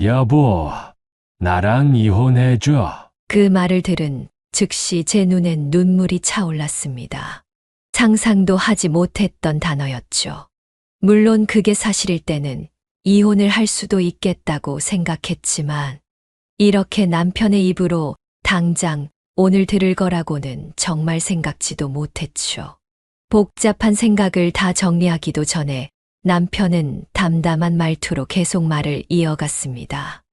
여보, 나랑 이혼해줘. 그 말을 들은 즉시 제 눈엔 눈물이 차올랐습니다. 상상도 하지 못했던 단어였죠. 물론 그게 사실일 때는 이혼을 할 수도 있겠다고 생각했지만 이렇게 남편의 입으로 당장 오늘 들을 거라고는 정말 생각지도 못했죠. 복잡한 생각을 다 정리하기도 전에 남편은 담담한 말투로 계속 말을 이어갔습니다.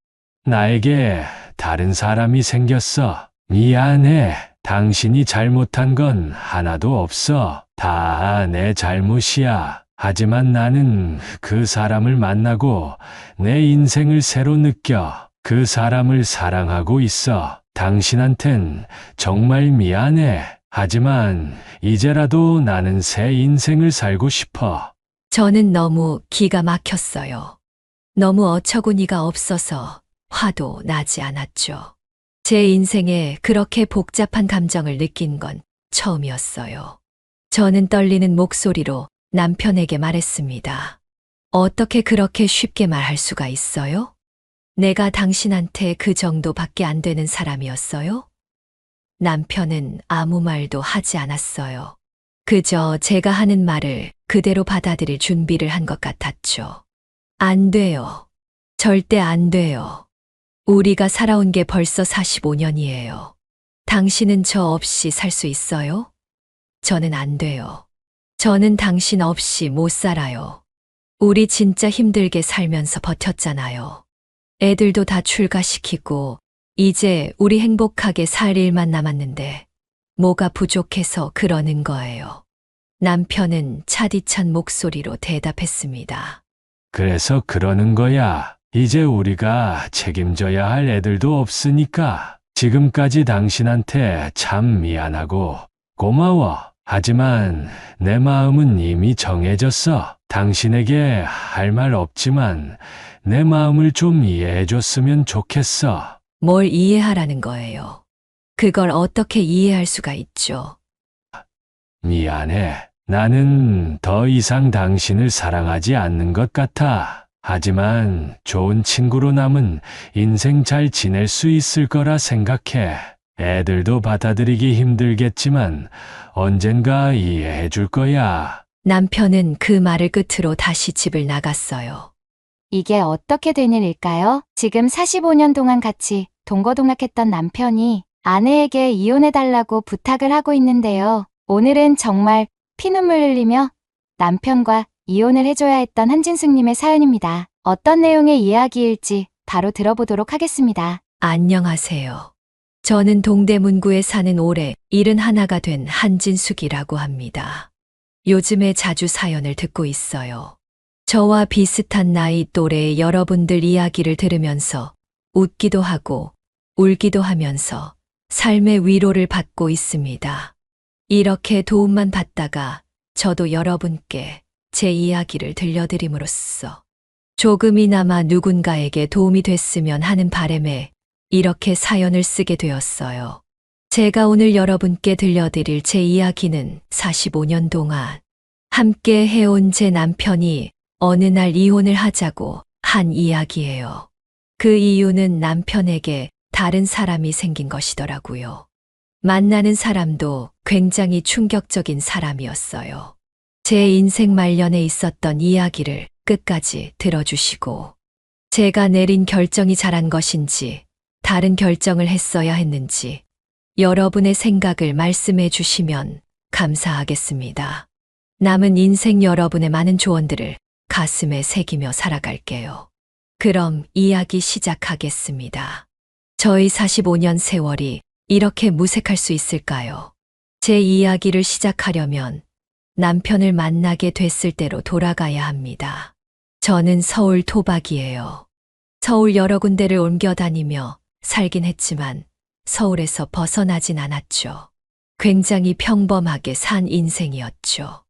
나에게 다른 사람이 생겼어. 미안해. 당신이 잘못한 건 하나도 없어. 다 내 잘못이야. 하지만 나는 그 사람을 만나고 내 인생을 새로 느껴. 그 사람을 사랑하고 있어. 당신한텐 정말 미안해. 하지만 이제라도 나는 새 인생을 살고 싶어. 저는 너무 기가 막혔어요. 너무 어처구니가 없어서 화도 나지 않았죠. 제 인생에 그렇게 복잡한 감정을 느낀 건 처음이었어요. 저는 떨리는 목소리로 남편에게 말했습니다. 어떻게 그렇게 쉽게 말할 수가 있어요? 내가 당신한테 그 정도밖에 안 되는 사람이었어요? 남편은 아무 말도 하지 않았어요. 그저 제가 하는 말을 그대로 받아들일 준비를 한 것 같았죠. 안 돼요. 절대 안 돼요. 우리가 살아온 게 벌써 45년이에요. 당신은 저 없이 살 수 있어요? 저는 안 돼요. 저는 당신 없이 못 살아요. 우리 진짜 힘들게 살면서 버텼잖아요. 애들도 다 출가시키고 이제 우리 행복하게 살 일만 남았는데 뭐가 부족해서 그러는 거예요. 남편은 차디찬 목소리로 대답했습니다. 그래서 그러는 거야. 이제 우리가 책임져야 할 애들도 없으니까. 지금까지 당신한테 참 미안하고 고마워. 하지만 내 마음은 이미 정해졌어. 당신에게 할 말 없지만 내 마음을 좀 이해해줬으면 좋겠어. 뭘 이해하라는 거예요. 그걸 어떻게 이해할 수가 있죠? 미안해. 나는 더 이상 당신을 사랑하지 않는 것 같아. 하지만 좋은 친구로 남은 인생 잘 지낼 수 있을 거라 생각해. 애들도 받아들이기 힘들겠지만 언젠가 이해해 줄 거야. 남편은 그 말을 끝으로 다시 집을 나갔어요. 이게 어떻게 된 일일까요? 지금 45년 동안 같이 동거동락했던 남편이 아내에게 이혼해달라고 부탁을 하고 있는데요. 오늘은 정말 피눈물 흘리며 남편과 이혼을 해줘야 했던 한진숙님의 사연입니다. 어떤 내용의 이야기일지 바로 들어보도록 하겠습니다. 안녕하세요. 저는 동대문구에 사는 올해 71가 된 한진숙이라고 합니다. 요즘에 자주 사연을 듣고 있어요. 저와 비슷한 나이 또래의 여러분들 이야기를 들으면서 웃기도 하고 울기도 하면서 삶의 위로를 받고 있습니다. 이렇게 도움만 받다가 저도 여러분께 제 이야기를 들려드림으로써 조금이나마 누군가에게 도움이 됐으면 하는 바람에 이렇게 사연을 쓰게 되었어요. 제가 오늘 여러분께 들려드릴 제 이야기는 45년 동안 함께 해온 제 남편이 어느 날 이혼을 하자고 한 이야기예요. 그 이유는 남편에게 다른 사람이 생긴 것이더라고요. 만나는 사람도 굉장히 충격적인 사람이었어요. 제 인생 말년에 있었던 이야기를 끝까지 들어주시고 제가 내린 결정이 잘한 것인지 다른 결정을 했어야 했는지 여러분의 생각을 말씀해 주시면 감사하겠습니다. 남은 인생 여러분의 많은 조언들을 가슴에 새기며 살아갈게요. 그럼 이야기 시작하겠습니다. 저희 45년 세월이 이렇게 무색할 수 있을까요? 제 이야기를 시작하려면 남편을 만나게 됐을 때로 돌아가야 합니다. 저는 서울 토박이에요. 서울 여러 군데를 옮겨 다니며 살긴 했지만 서울에서 벗어나진 않았죠. 굉장히 평범하게 산 인생이었죠.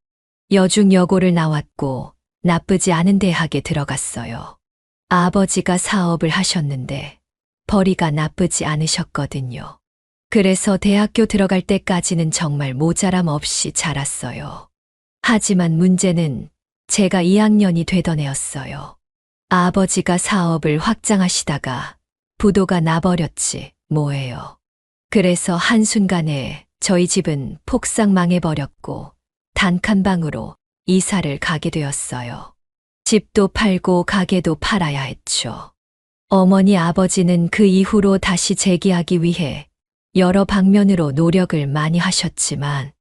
여중여고를 나왔고 나쁘지 않은 대학에 들어갔어요. 아버지가 사업을 하셨는데 벌이가 나쁘지 않으셨거든요. 그래서 대학교 들어갈 때까지는 정말 모자람 없이 자랐어요. 하지만 문제는 제가 2학년이 되던 해였어요. 아버지가 사업을 확장하시다가 부도가 나버렸지 뭐예요. 그래서 한순간에 저희 집은 폭삭 망해버렸고 단칸방으로 이사를 가게 되었어요. 집도 팔고 가게도 팔아야 했죠. 어머니 아버지는 그 이후로 다시 재기하기 위해 여러 방면으로 노력을 많이 하셨지만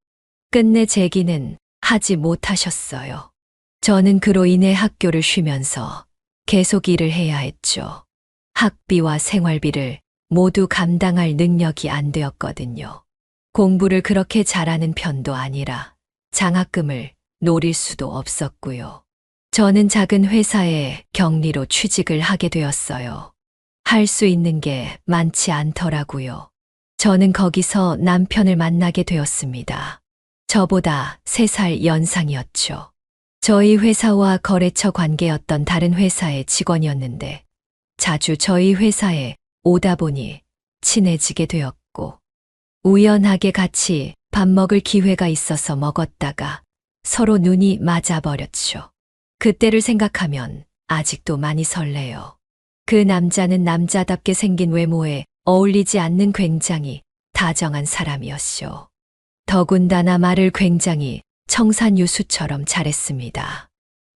끝내 재기는 하지 못하셨어요. 저는 그로 인해 학교를 쉬면서 계속 일을 해야 했죠. 학비와 생활비를 모두 감당할 능력이 안 되었거든요. 공부를 그렇게 잘하는 편도 아니라 장학금을 노릴 수도 없었고요. 저는 작은 회사에 격리로 취직을 하게 되었어요. 할 수 있는 게 많지 않더라고요. 저는 거기서 남편을 만나게 되었습니다. 저보다 3살 연상이었죠. 저희 회사와 거래처 관계였던 다른 회사의 직원이었는데 자주 저희 회사에 오다 보니 친해지게 되었고 우연하게 같이 밥 먹을 기회가 있어서 먹었다가 서로 눈이 맞아버렸죠. 그때를 생각하면 아직도 많이 설레요. 그 남자는 남자답게 생긴 외모에 어울리지 않는 굉장히 다정한 사람이었죠. 더군다나 말을 굉장히 청산유수처럼 잘했습니다.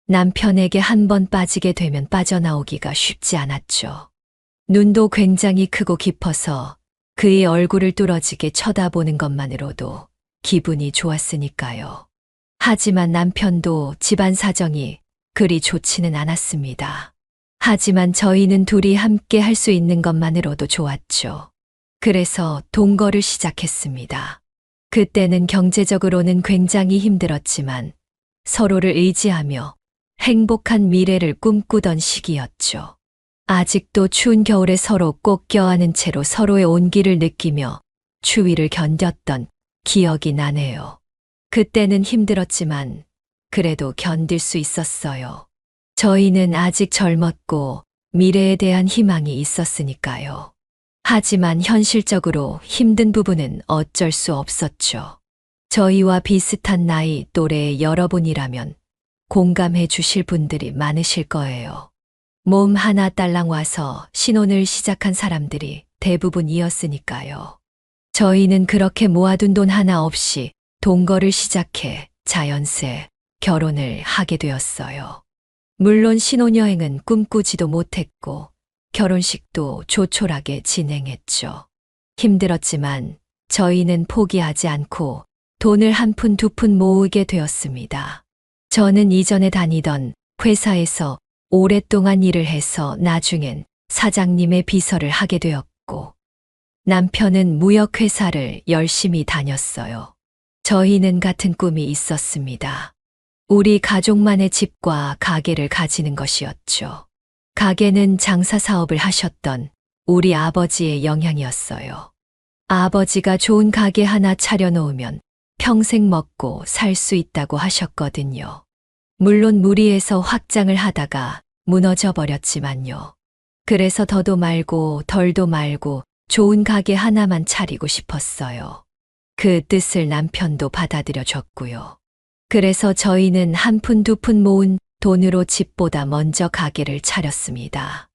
남편에게 한 번 빠지게 되면 빠져나오기가 쉽지 않았죠. 눈도 굉장히 크고 깊어서 그의 얼굴을 뚫어지게 쳐다보는 것만으로도 기분이 좋았으니까요. 하지만 남편도 집안 사정이 그리 좋지는 않았습니다. 하지만 저희는 둘이 함께 할 수 있는 것만으로도 좋았죠. 그래서 동거를 시작했습니다. 그때는 경제적으로는 굉장히 힘들었지만 서로를 의지하며 행복한 미래를 꿈꾸던 시기였죠. 아직도 추운 겨울에 서로 꼭 껴안은 채로 서로의 온기를 느끼며 추위를 견뎠던 기억이 나네요. 그때는 힘들었지만 그래도 견딜 수 있었어요. 저희는 아직 젊었고 미래에 대한 희망이 있었으니까요. 하지만 현실적으로 힘든 부분은 어쩔 수 없었죠. 저희와 비슷한 나이 또래의 여러분이라면 공감해 주실 분들이 많으실 거예요. 몸 하나 딸랑 와서 신혼을 시작한 사람들이 대부분이었으니까요. 저희는 그렇게 모아둔 돈 하나 없이 동거를 시작해 자연스레 결혼을 하게 되었어요. 물론 신혼여행은 꿈꾸지도 못했고 결혼식도 조촐하게 진행했죠. 힘들었지만 저희는 포기하지 않고 돈을 한 푼 두 푼 모으게 되었습니다. 저는 이전에 다니던 회사에서 오랫동안 일을 해서 나중엔 사장님의 비서를 하게 되었고 남편은 무역회사를 열심히 다녔어요. 저희는 같은 꿈이 있었습니다. 우리 가족만의 집과 가게를 가지는 것이었죠. 가게는 장사 사업을 하셨던 우리 아버지의 영향이었어요. 아버지가 좋은 가게 하나 차려놓으면 평생 먹고 살 수 있다고 하셨거든요. 물론 무리해서 확장을 하다가 무너져 버렸지만요. 그래서 더도 말고 덜도 말고 좋은 가게 하나만 차리고 싶었어요. 그 뜻을 남편도 받아들여 줬고요. 그래서 저희는 한 푼 두 푼 모은 돈으로 집보다 먼저 가게를 차렸습니다.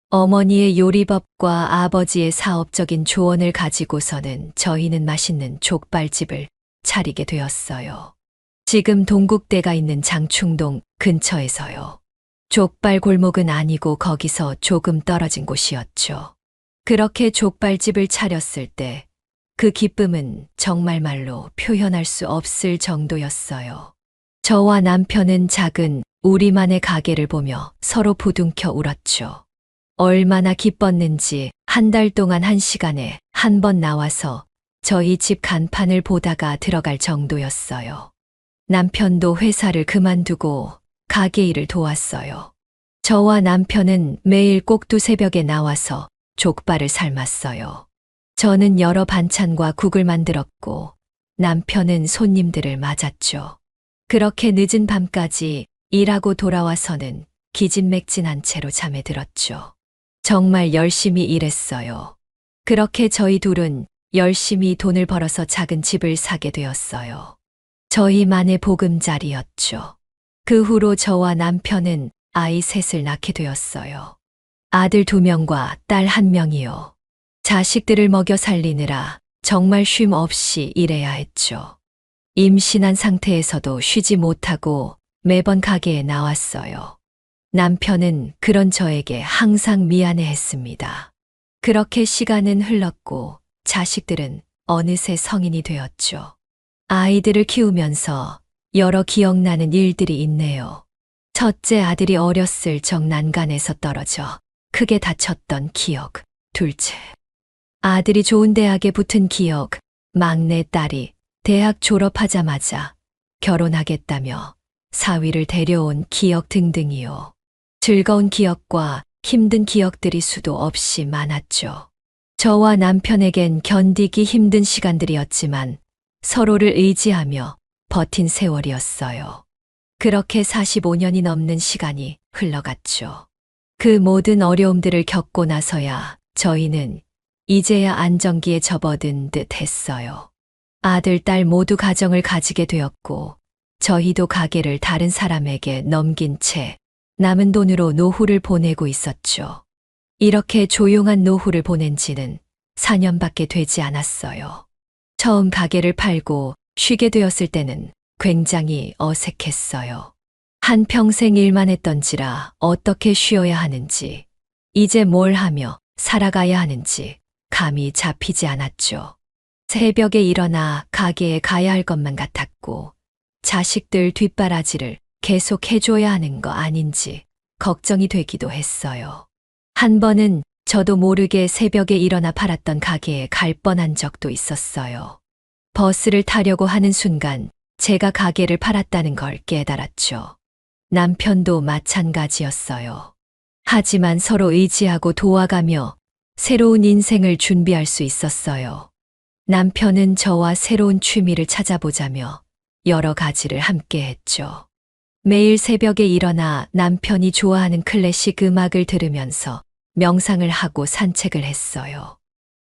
어머니의 요리법과 아버지의 사업적인 조언을 가지고서는 저희는 맛있는 족발집을 차리게 되었어요. 지금 동국대가 있는 장충동 근처에서요. 족발 골목은 아니고 거기서 조금 떨어진 곳이었죠. 그렇게 족발집을 차렸을 때 그 기쁨은 정말 말로 표현할 수 없을 정도였어요. 저와 남편은 작은 우리만의 가게를 보며 서로 부둥켜 울었죠. 얼마나 기뻤는지 한 달 동안 1시간에 한 번 나와서 저희 집 간판을 보다가 들어갈 정도였어요. 남편도 회사를 그만두고 가게 일을 도왔어요. 저와 남편은 매일 꼭 두새벽에 나와서 족발을 삶았어요. 저는 여러 반찬과 국을 만들었고 남편은 손님들을 맞았죠. 그렇게 늦은 밤까지 일하고 돌아와서는 기진맥진한 채로 잠에 들었죠. 정말 열심히 일했어요. 그렇게 저희 둘은 열심히 돈을 벌어서 작은 집을 사게 되었어요. 저희만의 보금자리였죠. 그 후로 저와 남편은 아이 셋을 낳게 되었어요. 아들 2명과 딸 1명이요. 자식들을 먹여 살리느라 정말 쉼 없이 일해야 했죠. 임신한 상태에서도 쉬지 못하고 매번 가게에 나왔어요. 남편은 그런 저에게 항상 미안해 했습니다. 그렇게 시간은 흘렀고 자식들은 어느새 성인이 되었죠. 아이들을 키우면서 여러 기억나는 일들이 있네요. 첫째 아들이 어렸을 적 난간에서 떨어져 크게 다쳤던 기억, 둘째 아들이 좋은 대학에 붙은 기억, 막내 딸이 대학 졸업하자마자 결혼하겠다며 사위를 데려온 기억 등등이요. 즐거운 기억과 힘든 기억들이 수도 없이 많았죠. 저와 남편에겐 견디기 힘든 시간들이었지만 서로를 의지하며 버틴 세월이었어요. 그렇게 45년이 넘는 시간이 흘러갔죠. 그 모든 어려움들을 겪고 나서야 저희는 이제야 안정기에 접어든 듯 했어요. 아들, 딸 모두 가정을 가지게 되었고 저희도 가게를 다른 사람에게 넘긴 채 남은 돈으로 노후를 보내고 있었죠. 이렇게 조용한 노후를 보낸 지는 4년밖에 되지 않았어요. 처음 가게를 팔고 쉬게 되었을 때는 굉장히 어색했어요. 한평생 일만 했던지라 어떻게 쉬어야 하는지, 이제 뭘 하며 살아가야 하는지 감이 잡히지 않았죠. 새벽에 일어나 가게에 가야 할 것만 같았고, 자식들 뒷바라지를 계속 해줘야 하는 거 아닌지 걱정이 되기도 했어요. 한 번은 저도 모르게 새벽에 일어나 팔았던 가게에 갈 뻔한 적도 있었어요. 버스를 타려고 하는 순간 제가 가게를 팔았다는 걸 깨달았죠. 남편도 마찬가지였어요. 하지만 서로 의지하고 도와가며 새로운 인생을 준비할 수 있었어요. 남편은 저와 새로운 취미를 찾아보자며 여러 가지를 함께 했죠. 매일 새벽에 일어나 남편이 좋아하는 클래식 음악을 들으면서 명상을 하고 산책을 했어요.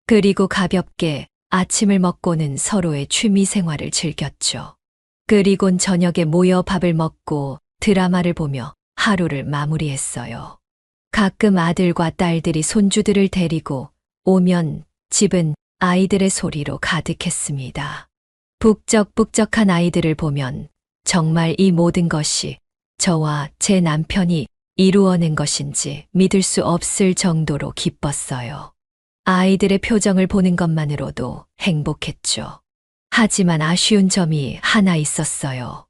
그리고 가볍게 아침을 먹고는 서로의 취미 생활을 즐겼죠. 그리곤 저녁에 모여 밥을 먹고 드라마를 보며 하루를 마무리했어요. 가끔 아들과 딸들이 손주들을 데리고 오면 집은 아이들의 소리로 가득했습니다. 북적북적한 아이들을 보면 정말 이 모든 것이 저와 제 남편이 이루어낸 것인지 믿을 수 없을 정도로 기뻤어요. 아이들의 표정을 보는 것만으로도 행복했죠. 하지만 아쉬운 점이 하나 있었어요.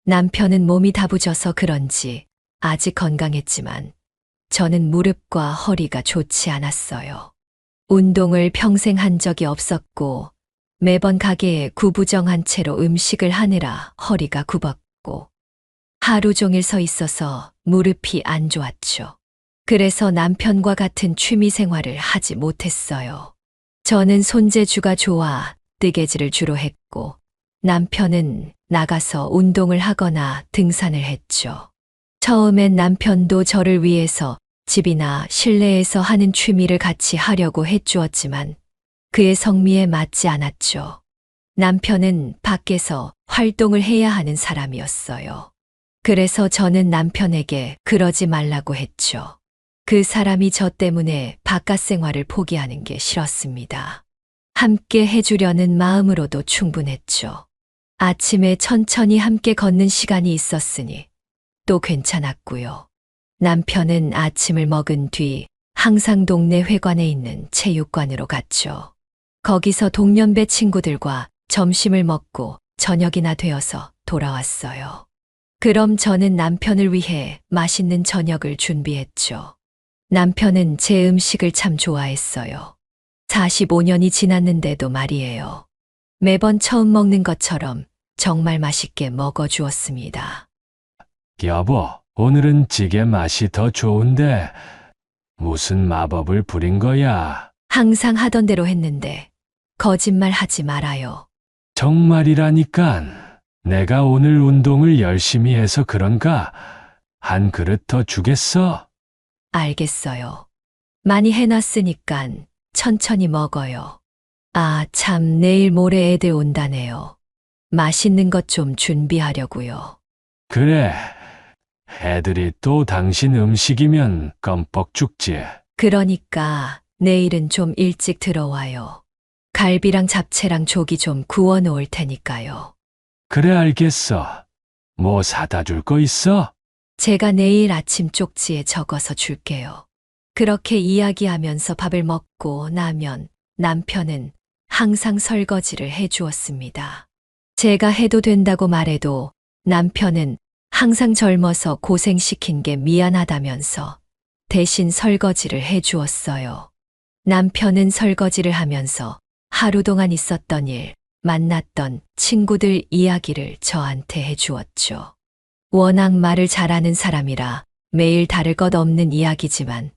남편은 몸이 다부져서 그런지 아직 건강했지만 저는 무릎과 허리가 좋지 않았어요. 운동을 평생 한 적이 없었고 매번 가게에 구부정한 채로 음식을 하느라 허리가 굽었고 하루 종일 서 있어서 무릎이 안 좋았죠. 그래서 남편과 같은 취미 생활을 하지 못했어요. 저는 손재주가 좋아 뜨개질을 주로 했고 남편은 나가서 운동을 하거나 등산을 했죠. 처음엔 남편도 저를 위해서 집이나 실내에서 하는 취미를 같이 하려고 해주었지만 그의 성미에 맞지 않았죠. 남편은 밖에서 활동을 해야 하는 사람이었어요. 그래서 저는 남편에게 그러지 말라고 했죠. 그 사람이 저 때문에 바깥 생활을 포기하는 게 싫었습니다. 함께 해주려는 마음으로도 충분했죠. 아침에 천천히 함께 걷는 시간이 있었으니 또 괜찮았고요. 남편은 아침을 먹은 뒤 항상 동네 회관에 있는 체육관으로 갔죠. 거기서 동년배 친구들과 점심을 먹고 저녁이나 되어서 돌아왔어요. 그럼 저는 남편을 위해 맛있는 저녁을 준비했죠. 남편은 제 음식을 참 좋아했어요. 45년이 지났는데도 말이에요. 매번 처음 먹는 것처럼 정말 맛있게 먹어주었습니다. 여보, 오늘은 찌개 맛이 더 좋은데 무슨 마법을 부린 거야? 항상 하던 대로 했는데 거짓말 하지 말아요. 정말이라니깐. 내가 오늘 운동을 열심히 해서 그런가? 한 그릇 더 주겠어? 알겠어요. 많이 해놨으니깐 천천히 먹어요. 아, 참 내일 모레 애들 온다네요. 맛있는 것 좀 준비하려고요. 그래. 애들이 또 당신 음식이면 껌뻑 죽지. 그러니까 내일은 좀 일찍 들어와요. 갈비랑 잡채랑 조기 좀 구워 놓을 테니까요. 그래, 알겠어. 뭐 사다 줄 거 있어? 제가 내일 아침 쪽지에 적어서 줄게요. 그렇게 이야기하면서 밥을 먹고 나면 남편은 항상 설거지를 해 주었습니다. 제가 해도 된다고 말해도 남편은 항상 젊어서 고생시킨 게 미안하다면서 대신 설거지를 해 주었어요. 남편은 설거지를 하면서 하루 동안 있었던 일, 만났던 친구들 이야기를 저한테 해 주었죠. 워낙 말을 잘하는 사람이라 매일 다를 것 없는 이야기지만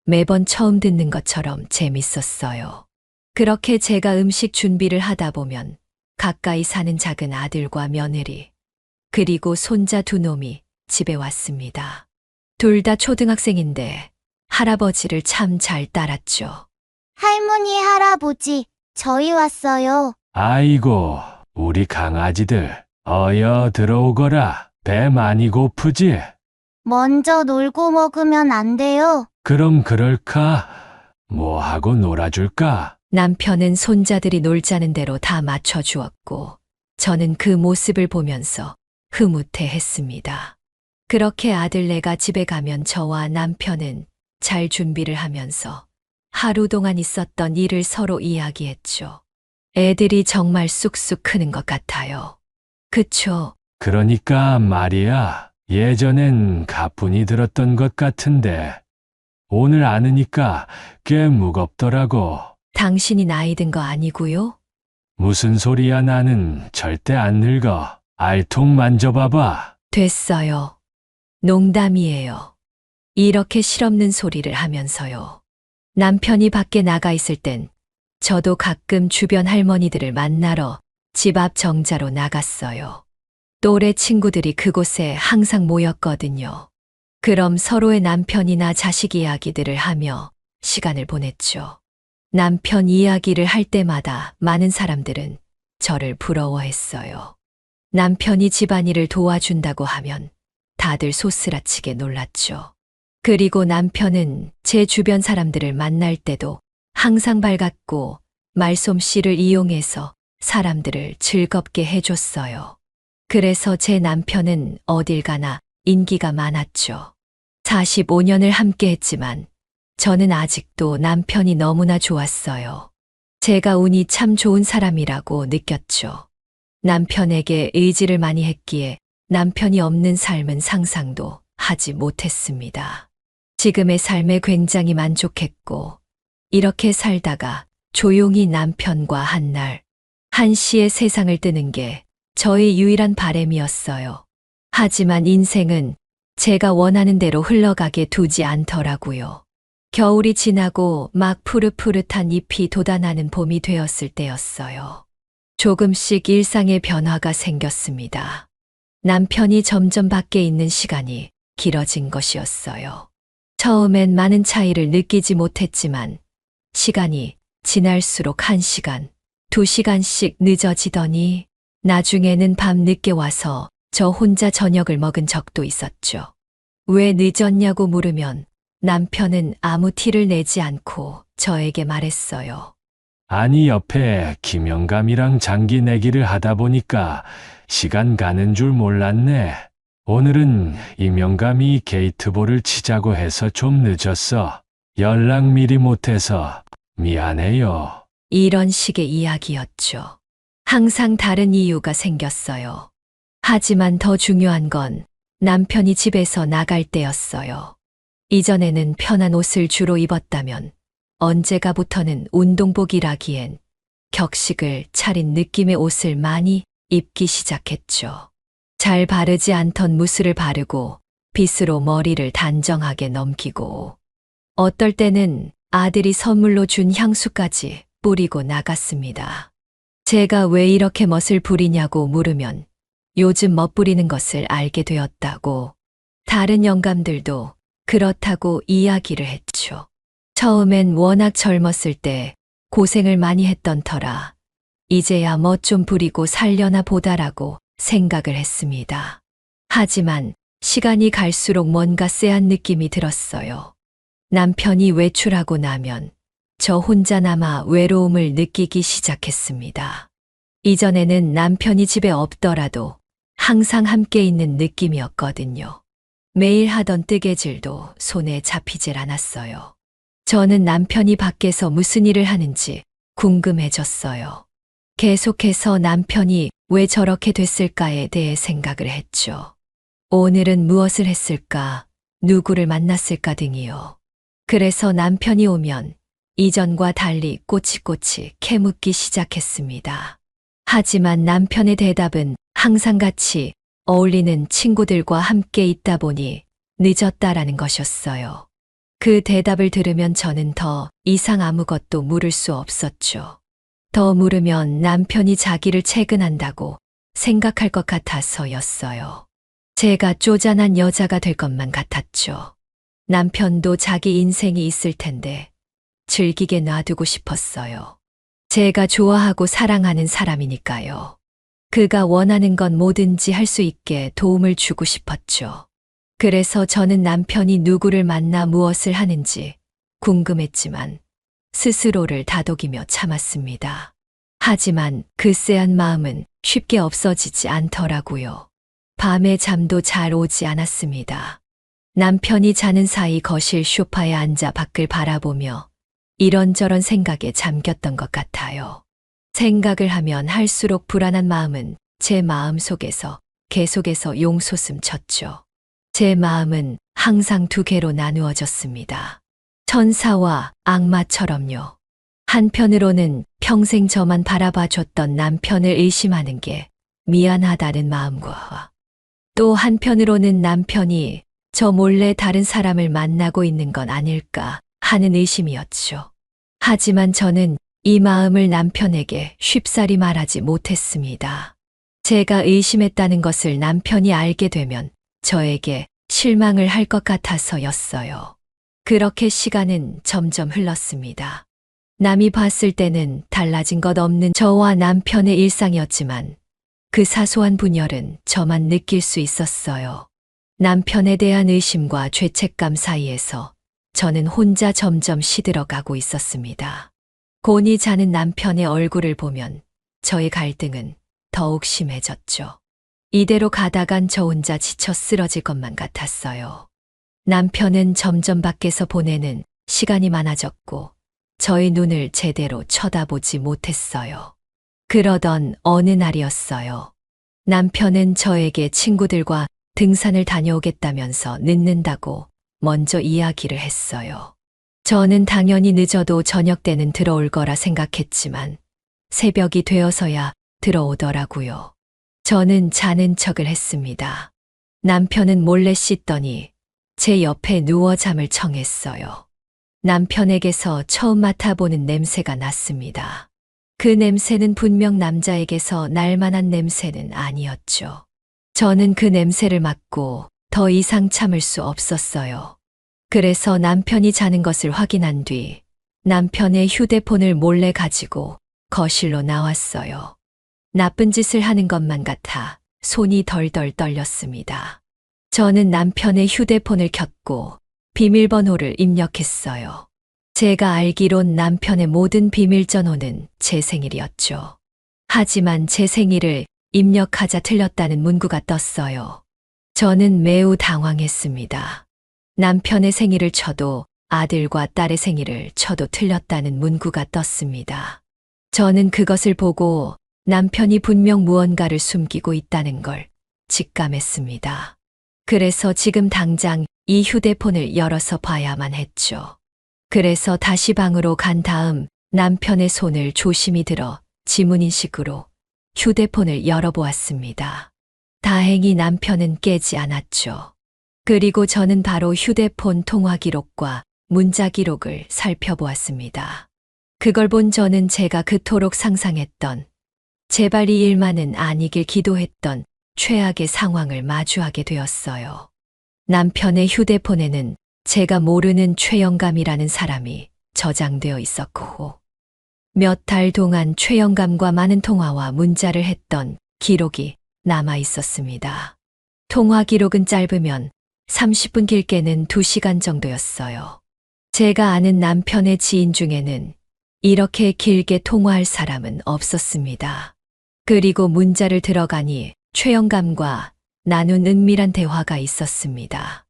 매번 처음 듣는 것처럼 재밌었어요. 그렇게 제가 음식 준비를 하다 보면 가까이 사는 작은 아들과 며느리, 그리고 손자 두 놈이 집에 왔습니다. 둘 다 초등학생인데 할아버지를 참 잘 따랐죠. 할머니, 할아버지, 저희 왔어요. 아이고, 우리 강아지들. 어여 들어오거라. 배 많이 고프지? 먼저 놀고 먹으면 안 돼요? 그럼 그럴까? 뭐 하고 놀아줄까? 남편은 손자들이 놀자는 대로 다 맞춰주었고 저는 그 모습을 보면서 흐뭇해했습니다. 그렇게 아들네가 집에 가면 저와 남편은 잘 준비를 하면서 하루 동안 있었던 일을 서로 이야기했죠. 애들이 정말 쑥쑥 크는 것 같아요. 그쵸? 그러니까 말이야. 예전엔 가뿐히 들었던 것 같은데 오늘 아느니까 꽤 무겁더라고. 당신이 나이 든 거 아니고요? 무슨 소리야, 나는 절대 안 늙어. 알통 만져봐봐. 됐어요. 농담이에요. 이렇게 실없는 소리를 하면서요. 남편이 밖에 나가 있을 땐 저도 가끔 주변 할머니들을 만나러 집 앞 정자로 나갔어요. 또래 친구들이 그곳에 항상 모였거든요. 그럼 서로의 남편이나 자식 이야기들을 하며 시간을 보냈죠. 남편 이야기를 할 때마다 많은 사람들은 저를 부러워했어요. 남편이 집안일을 도와준다고 하면 다들 소스라치게 놀랐죠. 그리고 남편은 제 주변 사람들을 만날 때도 항상 밝았고 말솜씨를 이용해서 사람들을 즐겁게 해줬어요. 그래서 제 남편은 어딜 가나 인기가 많았죠. 45년을 함께 했지만 저는 아직도 남편이 너무나 좋았어요. 제가 운이 참 좋은 사람이라고 느꼈죠. 남편에게 의지를 많이 했기에 남편이 없는 삶은 상상도 하지 못했습니다. 지금의 삶에 굉장히 만족했고 이렇게 살다가 조용히 남편과 한날 한시에 세상을 뜨는 게 저의 유일한 바람이었어요. 하지만 인생은 제가 원하는 대로 흘러가게 두지 않더라고요. 겨울이 지나고 막 푸릇푸릇한 잎이 돋아나는 봄이 되었을 때였어요. 조금씩 일상의 변화가 생겼습니다. 남편이 점점 밖에 있는 시간이 길어진 것이었어요. 처음엔 많은 차이를 느끼지 못했지만 시간이 지날수록 1시간, 2시간씩 늦어지더니 나중에는 밤 늦게 와서 저 혼자 저녁을 먹은 적도 있었죠. 왜 늦었냐고 물으면 남편은 아무 티를 내지 않고 저에게 말했어요. 아니, 옆에 김영감이랑 장기 내기를 하다 보니까 시간 가는 줄 몰랐네. 오늘은 임영감이 게이트볼을 치자고 해서 좀 늦었어. 연락 미리 못해서 미안해요. 이런 식의 이야기였죠. 항상 다른 이유가 생겼어요. 하지만 더 중요한 건 남편이 집에서 나갈 때였어요. 이전에는 편한 옷을 주로 입었다면 언제가부터는 운동복이라기엔 격식을 차린 느낌의 옷을 많이 입기 시작했죠. 잘 바르지 않던 무스를 바르고 빗으로 머리를 단정하게 넘기고 어떨 때는 아들이 선물로 준 향수까지 뿌리고 나갔습니다. 제가 왜 이렇게 멋을 부리냐고 물으면 요즘 멋부리는 것을 알게 되었다고 다른 영감들도 그렇다고 이야기를 했죠. 처음엔 워낙 젊었을 때 고생을 많이 했던 터라 이제야 멋 좀 부리고 살려나 보다라고 생각을 했습니다. 하지만 시간이 갈수록 뭔가 쎄한 느낌이 들었어요. 남편이 외출하고 나면 저 혼자 남아 외로움을 느끼기 시작했습니다. 이전에는 남편이 집에 없더라도 항상 함께 있는 느낌이었거든요. 매일 하던 뜨개질도 손에 잡히질 않았어요. 저는 남편이 밖에서 무슨 일을 하는지 궁금해졌어요. 계속해서 남편이 왜 저렇게 됐을까에 대해 생각을 했죠. 오늘은 무엇을 했을까, 누구를 만났을까 등이요. 그래서 남편이 오면 이전과 달리 꼬치꼬치 캐묻기 시작했습니다. 하지만 남편의 대답은 항상 같이 어울리는 친구들과 함께 있다 보니 늦었다라는 것이었어요. 그 대답을 들으면 저는 더 이상 아무것도 물을 수 없었죠. 더 물으면 남편이 자기를 채근한다고 생각할 것 같아서였어요. 제가 쪼잔한 여자가 될 것만 같았죠. 남편도 자기 인생이 있을 텐데 즐기게 놔두고 싶었어요. 제가 좋아하고 사랑하는 사람이니까요. 그가 원하는 건 뭐든지 할 수 있게 도움을 주고 싶었죠. 그래서 저는 남편이 누구를 만나 무엇을 하는지 궁금했지만 스스로를 다독이며 참았습니다. 하지만 그 쎄한 마음은 쉽게 없어지지 않더라고요. 밤에 잠도 잘 오지 않았습니다. 남편이 자는 사이 거실 소파에 앉아 밖을 바라보며 이런저런 생각에 잠겼던 것 같아요. 생각을 하면 할수록 불안한 마음은 제 마음 속에서 계속해서 용솟음 쳤죠. 제 마음은 항상 두 개로 나누어졌습니다. 천사와 악마처럼요. 한편으로는 평생 저만 바라봐줬던 남편을 의심하는 게 미안하다는 마음과 또 한편으로는 남편이 저 몰래 다른 사람을 만나고 있는 건 아닐까 하는 의심이었죠. 하지만 저는 이 마음을 남편에게 쉽사리 말하지 못했습니다. 제가 의심했다는 것을 남편이 알게 되면 저에게 실망을 할 것 같아서였어요. 그렇게 시간은 점점 흘렀습니다. 남이 봤을 때는 달라진 것 없는 저와 남편의 일상이었지만 그 사소한 분열은 저만 느낄 수 있었어요. 남편에 대한 의심과 죄책감 사이에서 저는 혼자 점점 시들어가고 있었습니다. 곤히 자는 남편의 얼굴을 보면 저의 갈등은 더욱 심해졌죠. 이대로 가다간 저 혼자 지쳐 쓰러질 것만 같았어요. 남편은 점점 밖에서 보내는 시간이 많아졌고 저의 눈을 제대로 쳐다보지 못했어요. 그러던 어느 날이었어요. 남편은 저에게 친구들과 등산을 다녀오겠다면서 늦는다고 먼저 이야기를 했어요. 저는 당연히 늦어도 저녁 때는 들어올 거라 생각했지만 새벽이 되어서야 들어오더라고요. 저는 자는 척을 했습니다. 남편은 몰래 씻더니 제 옆에 누워 잠을 청했어요. 남편에게서 처음 맡아보는 냄새가 났습니다. 그 냄새는 분명 남자에게서 날 만한 냄새는 아니었죠. 저는 그 냄새를 맡고 더 이상 참을 수 없었어요. 그래서 남편이 자는 것을 확인한 뒤 남편의 휴대폰을 몰래 가지고 거실로 나왔어요. 나쁜 짓을 하는 것만 같아 손이 덜덜 떨렸습니다. 저는 남편의 휴대폰을 켰고 비밀번호를 입력했어요. 제가 알기론 남편의 모든 비밀 전호는 제 생일이었죠. 하지만 제 생일을 입력하자 틀렸다는 문구가 떴어요. 저는 매우 당황했습니다. 남편의 생일을 쳐도 아들과 딸의 생일을 쳐도 틀렸다는 문구가 떴습니다. 저는 그것을 보고 남편이 분명 무언가를 숨기고 있다는 걸 직감했습니다. 그래서 지금 당장 이 휴대폰을 열어서 봐야만 했죠. 그래서 다시 방으로 간 다음 남편의 손을 조심히 들어 지문인식으로 휴대폰을 열어보았습니다. 다행히 남편은 깨지 않았죠. 그리고 저는 바로 휴대폰 통화 기록과 문자 기록을 살펴보았습니다. 그걸 본 저는 제가 그토록 상상했던, 제발 이 일만은 아니길 기도했던 최악의 상황을 마주하게 되었어요. 남편의 휴대폰에는 제가 모르는 최영감이라는 사람이 저장되어 있었고, 몇 달 동안 최영감과 많은 통화와 문자를 했던 기록이 남아 있었습니다. 통화 기록은 짧으면 30분, 길게는 2시간 정도였어요. 제가 아는 남편의 지인 중에는 이렇게 길게 통화할 사람은 없었습니다. 그리고 문자를 들어가니 최영감과 나눈 은밀한 대화가 있었습니다.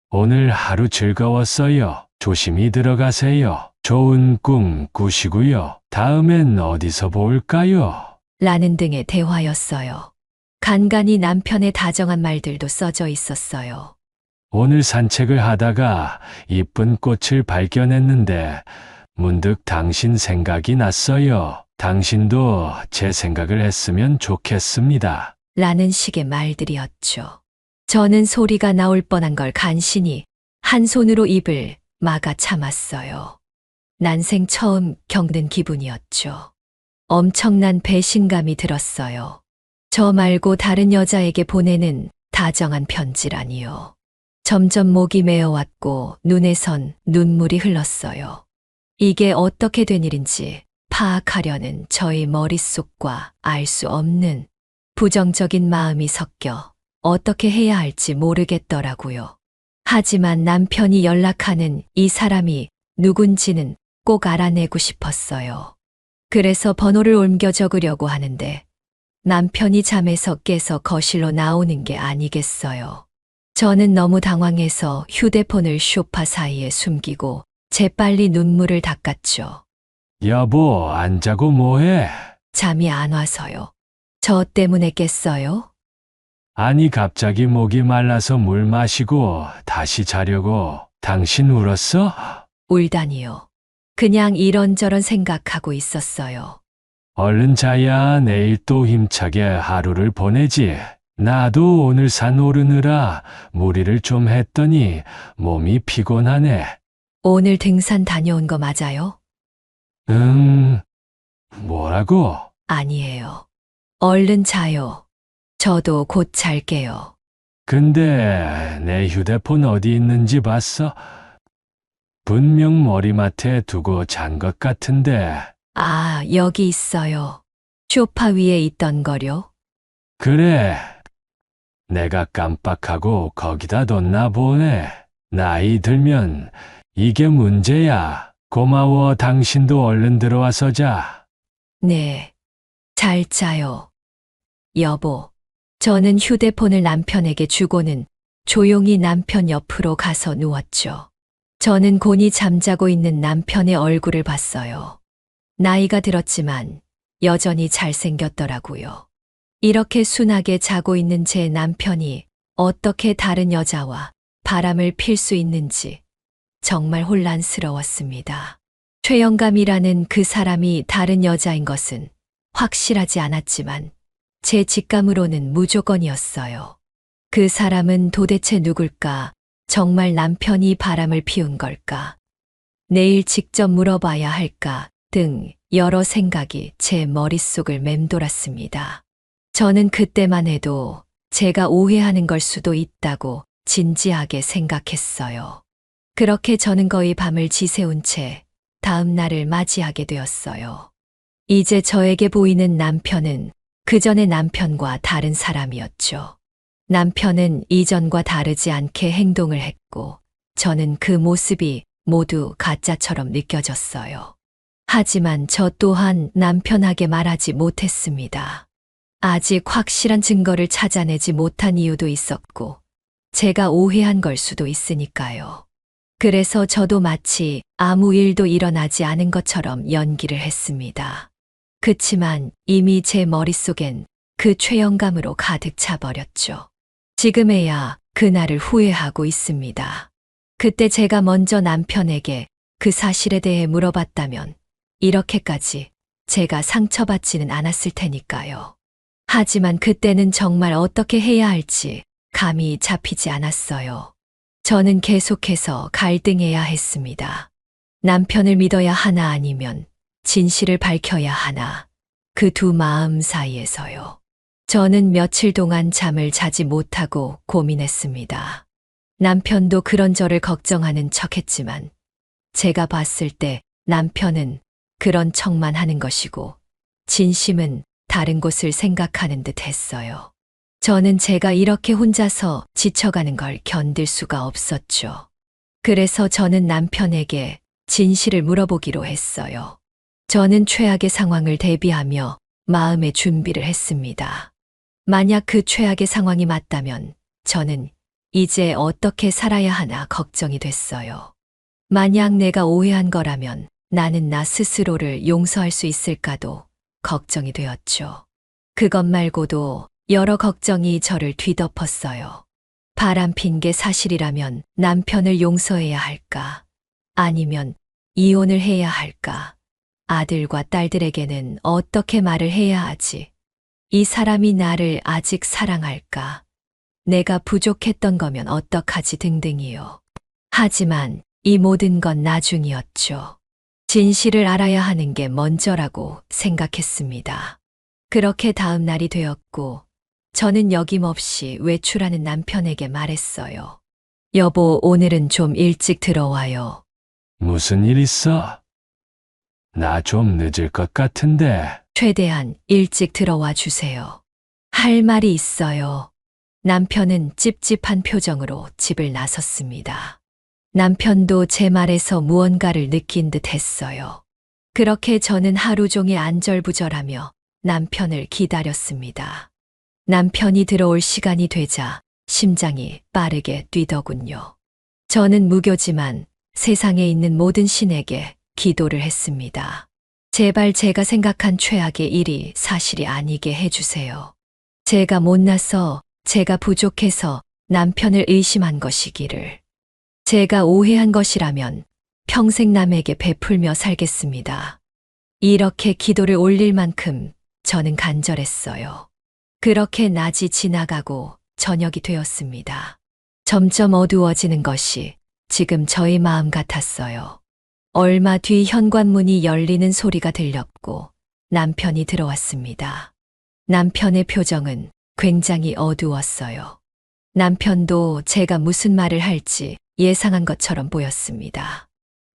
오늘 하루 즐거웠어요. 조심히 들어가세요. 좋은 꿈 꾸시고요. 다음엔 어디서 볼까요? 라는 등의 대화였어요. 간간히 남편의 다정한 말들도 써져 있었어요. 오늘 산책을 하다가 이쁜 꽃을 발견했는데 문득 당신 생각이 났어요. 당신도 제 생각을 했으면 좋겠습니다. 라는 식의 말들이었죠. 저는 소리가 나올 뻔한 걸 간신히 한 손으로 입을 막아 참았어요. 난생 처음 겪는 기분이었죠. 엄청난 배신감이 들었어요. 저 말고 다른 여자에게 보내는 다정한 편지라니요. 점점 목이 메어왔고 눈에선 눈물이 흘렀어요. 이게 어떻게 된 일인지 파악하려는 저의 머릿속과 알 수 없는 부정적인 마음이 섞여 어떻게 해야 할지 모르겠더라고요. 하지만 남편이 연락하는 이 사람이 누군지는 꼭 알아내고 싶었어요. 그래서 번호를 옮겨 적으려고 하는데 남편이 잠에서 깨서 거실로 나오는 게 아니겠어요. 저는 너무 당황해서 휴대폰을 소파 사이에 숨기고 재빨리 눈물을 닦았죠. 여보, 안 자고 뭐해? 잠이 안 와서요. 저 때문에 깼어요? 아니, 갑자기 목이 말라서 물 마시고 다시 자려고. 당신 울었어? 울다니요. 그냥 이런저런 생각하고 있었어요. 얼른 자야 내일 또 힘차게 하루를 보내지. 나도 오늘 산 오르느라 무리를 좀 했더니 몸이 피곤하네. 오늘 등산 다녀온 거 맞아요? 뭐라고? 아니에요. 얼른 자요. 저도 곧 잘게요. 근데 내 휴대폰 어디 있는지 봤어? 분명 머리맡에 두고 잔 것 같은데. 아, 여기 있어요. 소파 위에 있던 거요? 그래. 내가 깜빡하고 거기다 뒀나 보네. 나이 들면 이게 문제야. 고마워. 당신도 얼른 들어와서 자. 네. 잘 자요. 여보, 저는 휴대폰을 남편에게 주고는 조용히 남편 옆으로 가서 누웠죠. 저는 곤히 잠자고 있는 남편의 얼굴을 봤어요. 나이가 들었지만 여전히 잘생겼더라고요. 이렇게 순하게 자고 있는 제 남편이 어떻게 다른 여자와 바람을 필 수 있는지 정말 혼란스러웠습니다. 최영감이라는 그 사람이 다른 여자인 것은 확실하지 않았지만 제 직감으로는 무조건이었어요. 그 사람은 도대체 누굴까? 정말 남편이 바람을 피운 걸까? 내일 직접 물어봐야 할까? 등 여러 생각이 제 머릿속을 맴돌았습니다. 저는 그때만 해도 제가 오해하는 걸 수도 있다고 진지하게 생각했어요. 그렇게 저는 거의 밤을 지새운 채 다음 날을 맞이하게 되었어요. 이제 저에게 보이는 남편은 그 전의 남편과 다른 사람이었죠. 남편은 이전과 다르지 않게 행동을 했고 저는 그 모습이 모두 가짜처럼 느껴졌어요. 하지만 저 또한 남편에게 말하지 못했습니다. 아직 확실한 증거를 찾아내지 못한 이유도 있었고 제가 오해한 걸 수도 있으니까요. 그래서 저도 마치 아무 일도 일어나지 않은 것처럼 연기를 했습니다. 그치만 이미 제 머릿속엔 그 최영감으로 가득 차버렸죠. 지금에야 그날을 후회하고 있습니다. 그때 제가 먼저 남편에게 그 사실에 대해 물어봤다면 이렇게까지 제가 상처받지는 않았을 테니까요. 하지만 그때는 정말 어떻게 해야 할지 감이 잡히지 않았어요. 저는 계속해서 갈등해야 했습니다. 남편을 믿어야 하나 아니면 진실을 밝혀야 하나. 그 두 마음 사이에서요. 저는 며칠 동안 잠을 자지 못하고 고민했습니다. 남편도 그런 저를 걱정하는 척했지만 제가 봤을 때 남편은 그런 척만 하는 것이고 진심은 다른 곳을 생각하는 듯 했어요. 저는 제가 이렇게 혼자서 지쳐가는 걸 견딜 수가 없었죠. 그래서 저는 남편에게 진실을 물어보기로 했어요. 저는 최악의 상황을 대비하며 마음의 준비를 했습니다. 만약 그 최악의 상황이 맞다면 저는 이제 어떻게 살아야 하나 걱정이 됐어요. 만약 내가 오해한 거라면 나는 나 스스로를 용서할 수 있을까도 걱정이 되었죠. 그것 말고도 여러 걱정이 저를 뒤덮었어요. 바람핀 게 사실이라면 남편을 용서해야 할까? 아니면 이혼을 해야 할까? 아들과 딸들에게는 어떻게 말을 해야 하지? 이 사람이 나를 아직 사랑할까? 내가 부족했던 거면 어떡하지 등등이요. 하지만 이 모든 건 나중이었죠. 진실을 알아야 하는 게 먼저라고 생각했습니다. 그렇게 다음 날이 되었고, 저는 여김없이 외출하는 남편에게 말했어요. 여보, 오늘은 좀 일찍 들어와요. 무슨 일 있어? 나 좀 늦을 것 같은데. 최대한 일찍 들어와 주세요. 할 말이 있어요. 남편은 찝찝한 표정으로 집을 나섰습니다. 남편도 제 말에서 무언가를 느낀 듯 했어요. 그렇게 저는 하루 종일 안절부절하며 남편을 기다렸습니다. 남편이 들어올 시간이 되자 심장이 빠르게 뛰더군요. 저는 무교지만 세상에 있는 모든 신에게 기도를 했습니다. 제발 제가 생각한 최악의 일이 사실이 아니게 해주세요. 제가 못나서, 제가 부족해서 남편을 의심한 것이기를. 제가 오해한 것이라면 평생 남에게 베풀며 살겠습니다. 이렇게 기도를 올릴 만큼 저는 간절했어요. 그렇게 낮이 지나가고 저녁이 되었습니다. 점점 어두워지는 것이 지금 저의 마음 같았어요. 얼마 뒤 현관문이 열리는 소리가 들렸고 남편이 들어왔습니다. 남편의 표정은 굉장히 어두웠어요. 남편도 제가 무슨 말을 할지 예상한 것처럼 보였습니다.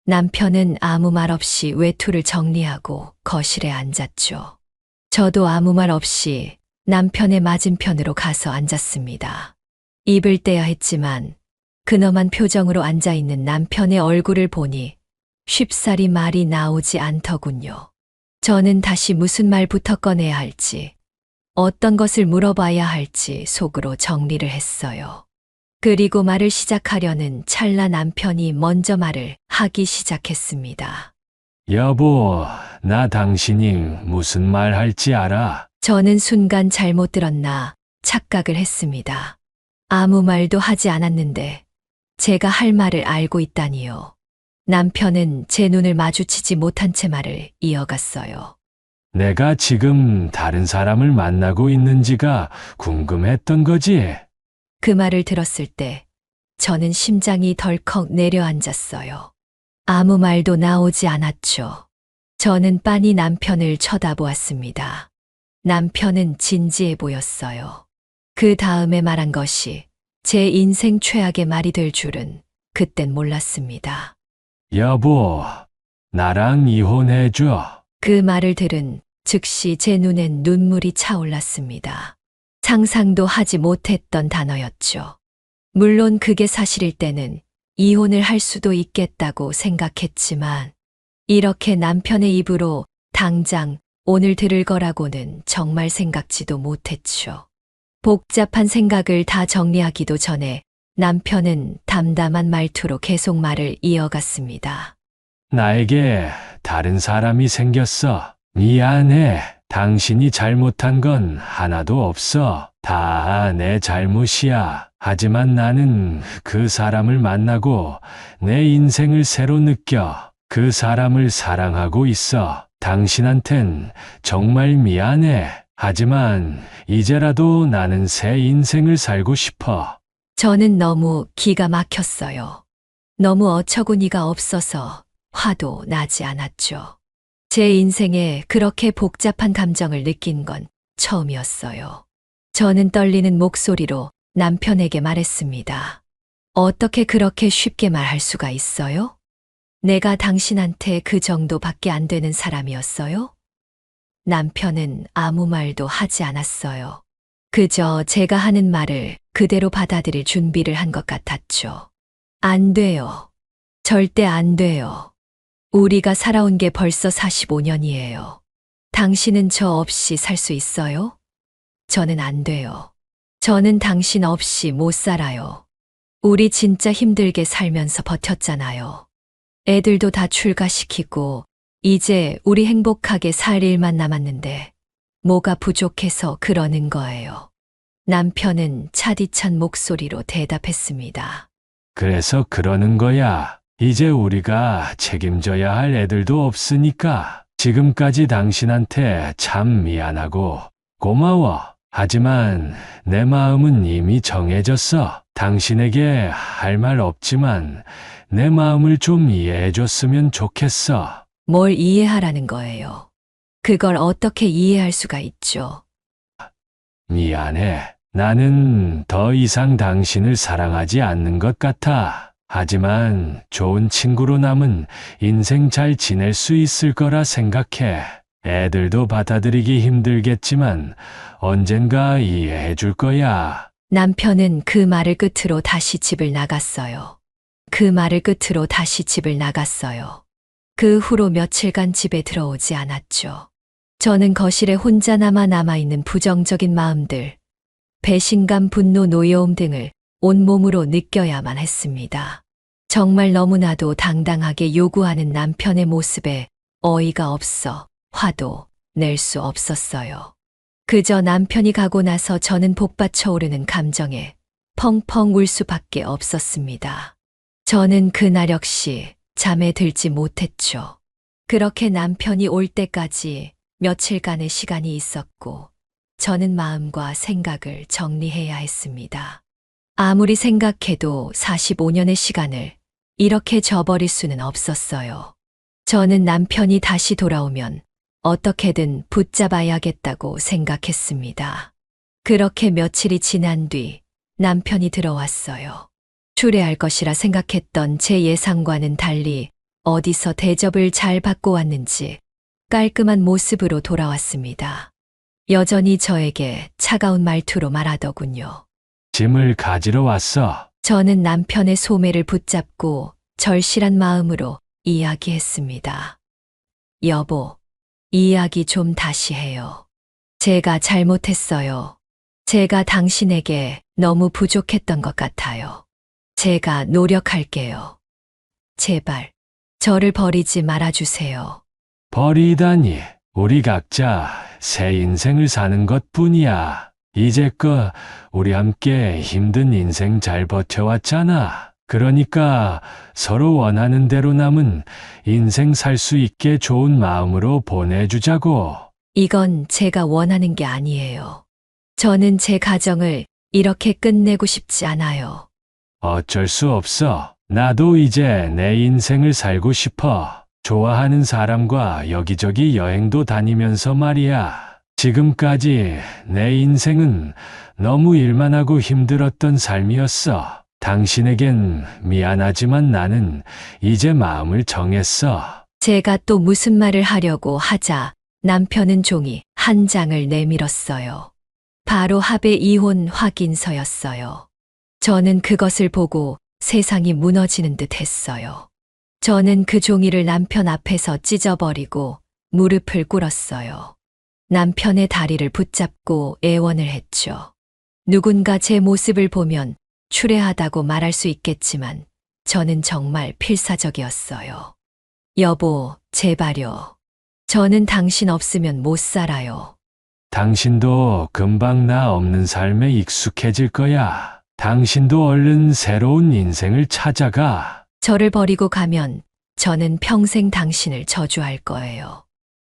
남편은 아무 말 없이 외투를 정리하고 거실에 앉았죠. 저도 아무 말 없이 남편의 맞은편으로 가서 앉았습니다. 입을 떼야 했지만 근엄한 표정으로 앉아있는 남편의 얼굴을 보니 쉽사리 말이 나오지 않더군요. 저는 다시 무슨 말부터 꺼내야 할지, 어떤 것을 물어봐야 할지 속으로 정리를 했어요. 그리고 말을 시작하려는 찰나 남편이 먼저 말을 하기 시작했습니다. 여보, 나 당신이 무슨 말 할지 알아? 저는 순간 잘못 들었나 착각을 했습니다. 아무 말도 하지 않았는데 제가 할 말을 알고 있다니요. 남편은 제 눈을 마주치지 못한 채 말을 이어갔어요. 내가 지금 다른 사람을 만나고 있는지가 궁금했던 거지? 그 말을 들었을 때 저는 심장이 덜컥 내려앉았어요. 아무 말도 나오지 않았죠. 저는 빤히 남편을 쳐다보았습니다. 남편은 진지해 보였어요. 그 다음에 말한 것이 제 인생 최악의 말이 될 줄은 그땐 몰랐습니다. 여보, 나랑 이혼해줘. 그 말을 들은 즉시 제 눈엔 눈물이 차올랐습니다. 상상도 하지 못했던 단어였죠. 물론 그게 사실일 때는 이혼을 할 수도 있겠다고 생각했지만 이렇게 남편의 입으로 당장 오늘 들을 거라고는 정말 생각지도 못했죠. 복잡한 생각을 다 정리하기도 전에 남편은 담담한 말투로 계속 말을 이어갔습니다. 나에게 다른 사람이 생겼어. 미안해. 당신이 잘못한 건 하나도 없어. 다 내 잘못이야. 하지만 나는 그 사람을 만나고 내 인생을 새로 느껴. 그 사람을 사랑하고 있어. 당신한텐 정말 미안해. 하지만 이제라도 나는 새 인생을 살고 싶어. 저는 너무 기가 막혔어요. 너무 어처구니가 없어서 화도 나지 않았죠. 제 인생에 그렇게 복잡한 감정을 느낀 건 처음이었어요. 저는 떨리는 목소리로 남편에게 말했습니다. 어떻게 그렇게 쉽게 말할 수가 있어요? 내가 당신한테 그 정도밖에 안 되는 사람이었어요? 남편은 아무 말도 하지 않았어요. 그저 제가 하는 말을 그대로 받아들일 준비를 한 것 같았죠. 안 돼요. 절대 안 돼요. 우리가 살아온 게 벌써 45년이에요. 당신은 저 없이 살 수 있어요? 저는 안 돼요. 저는 당신 없이 못 살아요. 우리 진짜 힘들게 살면서 버텼잖아요. 애들도 다 출가시키고, 이제 우리 행복하게 살 일만 남았는데, 뭐가 부족해서 그러는 거예요. 남편은 차디찬 목소리로 대답했습니다. 그래서 그러는 거야. 이제 우리가 책임져야 할 애들도 없으니까 지금까지 당신한테 참 미안하고 고마워. 하지만 내 마음은 이미 정해졌어. 당신에게 할 말 없지만 내 마음을 좀 이해해 줬으면 좋겠어. 뭘 이해하라는 거예요. 그걸 어떻게 이해할 수가 있죠? 미안해. 나는 더 이상 당신을 사랑하지 않는 것 같아. 하지만 좋은 친구로 남은 인생 잘 지낼 수 있을 거라 생각해. 애들도 받아들이기 힘들겠지만 언젠가 이해해 줄 거야. 남편은 그 말을 끝으로 다시 집을 나갔어요. 그 말을 끝으로 다시 집을 나갔어요. 그 후로 며칠간 집에 들어오지 않았죠. 저는 거실에 혼자 남아있는 부정적인 마음들, 배신감, 분노, 노여움 등을 온몸으로 느껴야만 했습니다. 정말 너무나도 당당하게 요구하는 남편의 모습에 어이가 없어 화도 낼 수 없었어요. 그저 남편이 가고 나서 저는 복받쳐 오르는 감정에 펑펑 울 수밖에 없었습니다. 저는 그날 역시 잠에 들지 못했죠. 그렇게 남편이 올 때까지 며칠간의 시간이 있었고, 저는 마음과 생각을 정리해야 했습니다. 아무리 생각해도 45년의 시간을 이렇게 저버릴 수는 없었어요. 저는 남편이 다시 돌아오면 어떻게든 붙잡아야겠다고 생각했습니다. 그렇게 며칠이 지난 뒤 남편이 들어왔어요. 초래할 것이라 생각했던 제 예상과는 달리 어디서 대접을 잘 받고 왔는지 깔끔한 모습으로 돌아왔습니다. 여전히 저에게 차가운 말투로 말하더군요. 짐을 가지러 왔어. 저는 남편의 소매를 붙잡고 절실한 마음으로 이야기했습니다. 여보, 이야기 좀 다시 해요. 제가 잘못했어요. 제가 당신에게 너무 부족했던 것 같아요. 제가 노력할게요. 제발, 저를 버리지 말아주세요. 버리다니. 우리 각자 새 인생을 사는 것 뿐이야. 이제껏 우리 함께 힘든 인생 잘 버텨왔잖아. 그러니까 서로 원하는 대로 남은 인생 살 수 있게 좋은 마음으로 보내주자고. 이건 제가 원하는 게 아니에요. 저는 제 가정을 이렇게 끝내고 싶지 않아요. 어쩔 수 없어. 나도 이제 내 인생을 살고 싶어. 좋아하는 사람과 여기저기 여행도 다니면서 말이야. 지금까지 내 인생은 너무 일만 하고 힘들었던 삶이었어. 당신에겐 미안하지만 나는 이제 마음을 정했어. 제가 또 무슨 말을 하려고 하자 남편은 종이 한 장을 내밀었어요. 바로 합의 이혼 확인서였어요. 저는 그것을 보고 세상이 무너지는 듯 했어요. 저는 그 종이를 남편 앞에서 찢어버리고 무릎을 꿇었어요. 남편의 다리를 붙잡고 애원을 했죠. 누군가 제 모습을 보면 추레하다고 말할 수 있겠지만 저는 정말 필사적이었어요. 여보, 제발요. 저는 당신 없으면 못 살아요. 당신도 금방 나 없는 삶에 익숙해질 거야. 당신도 얼른 새로운 인생을 찾아가. 저를 버리고 가면 저는 평생 당신을 저주할 거예요.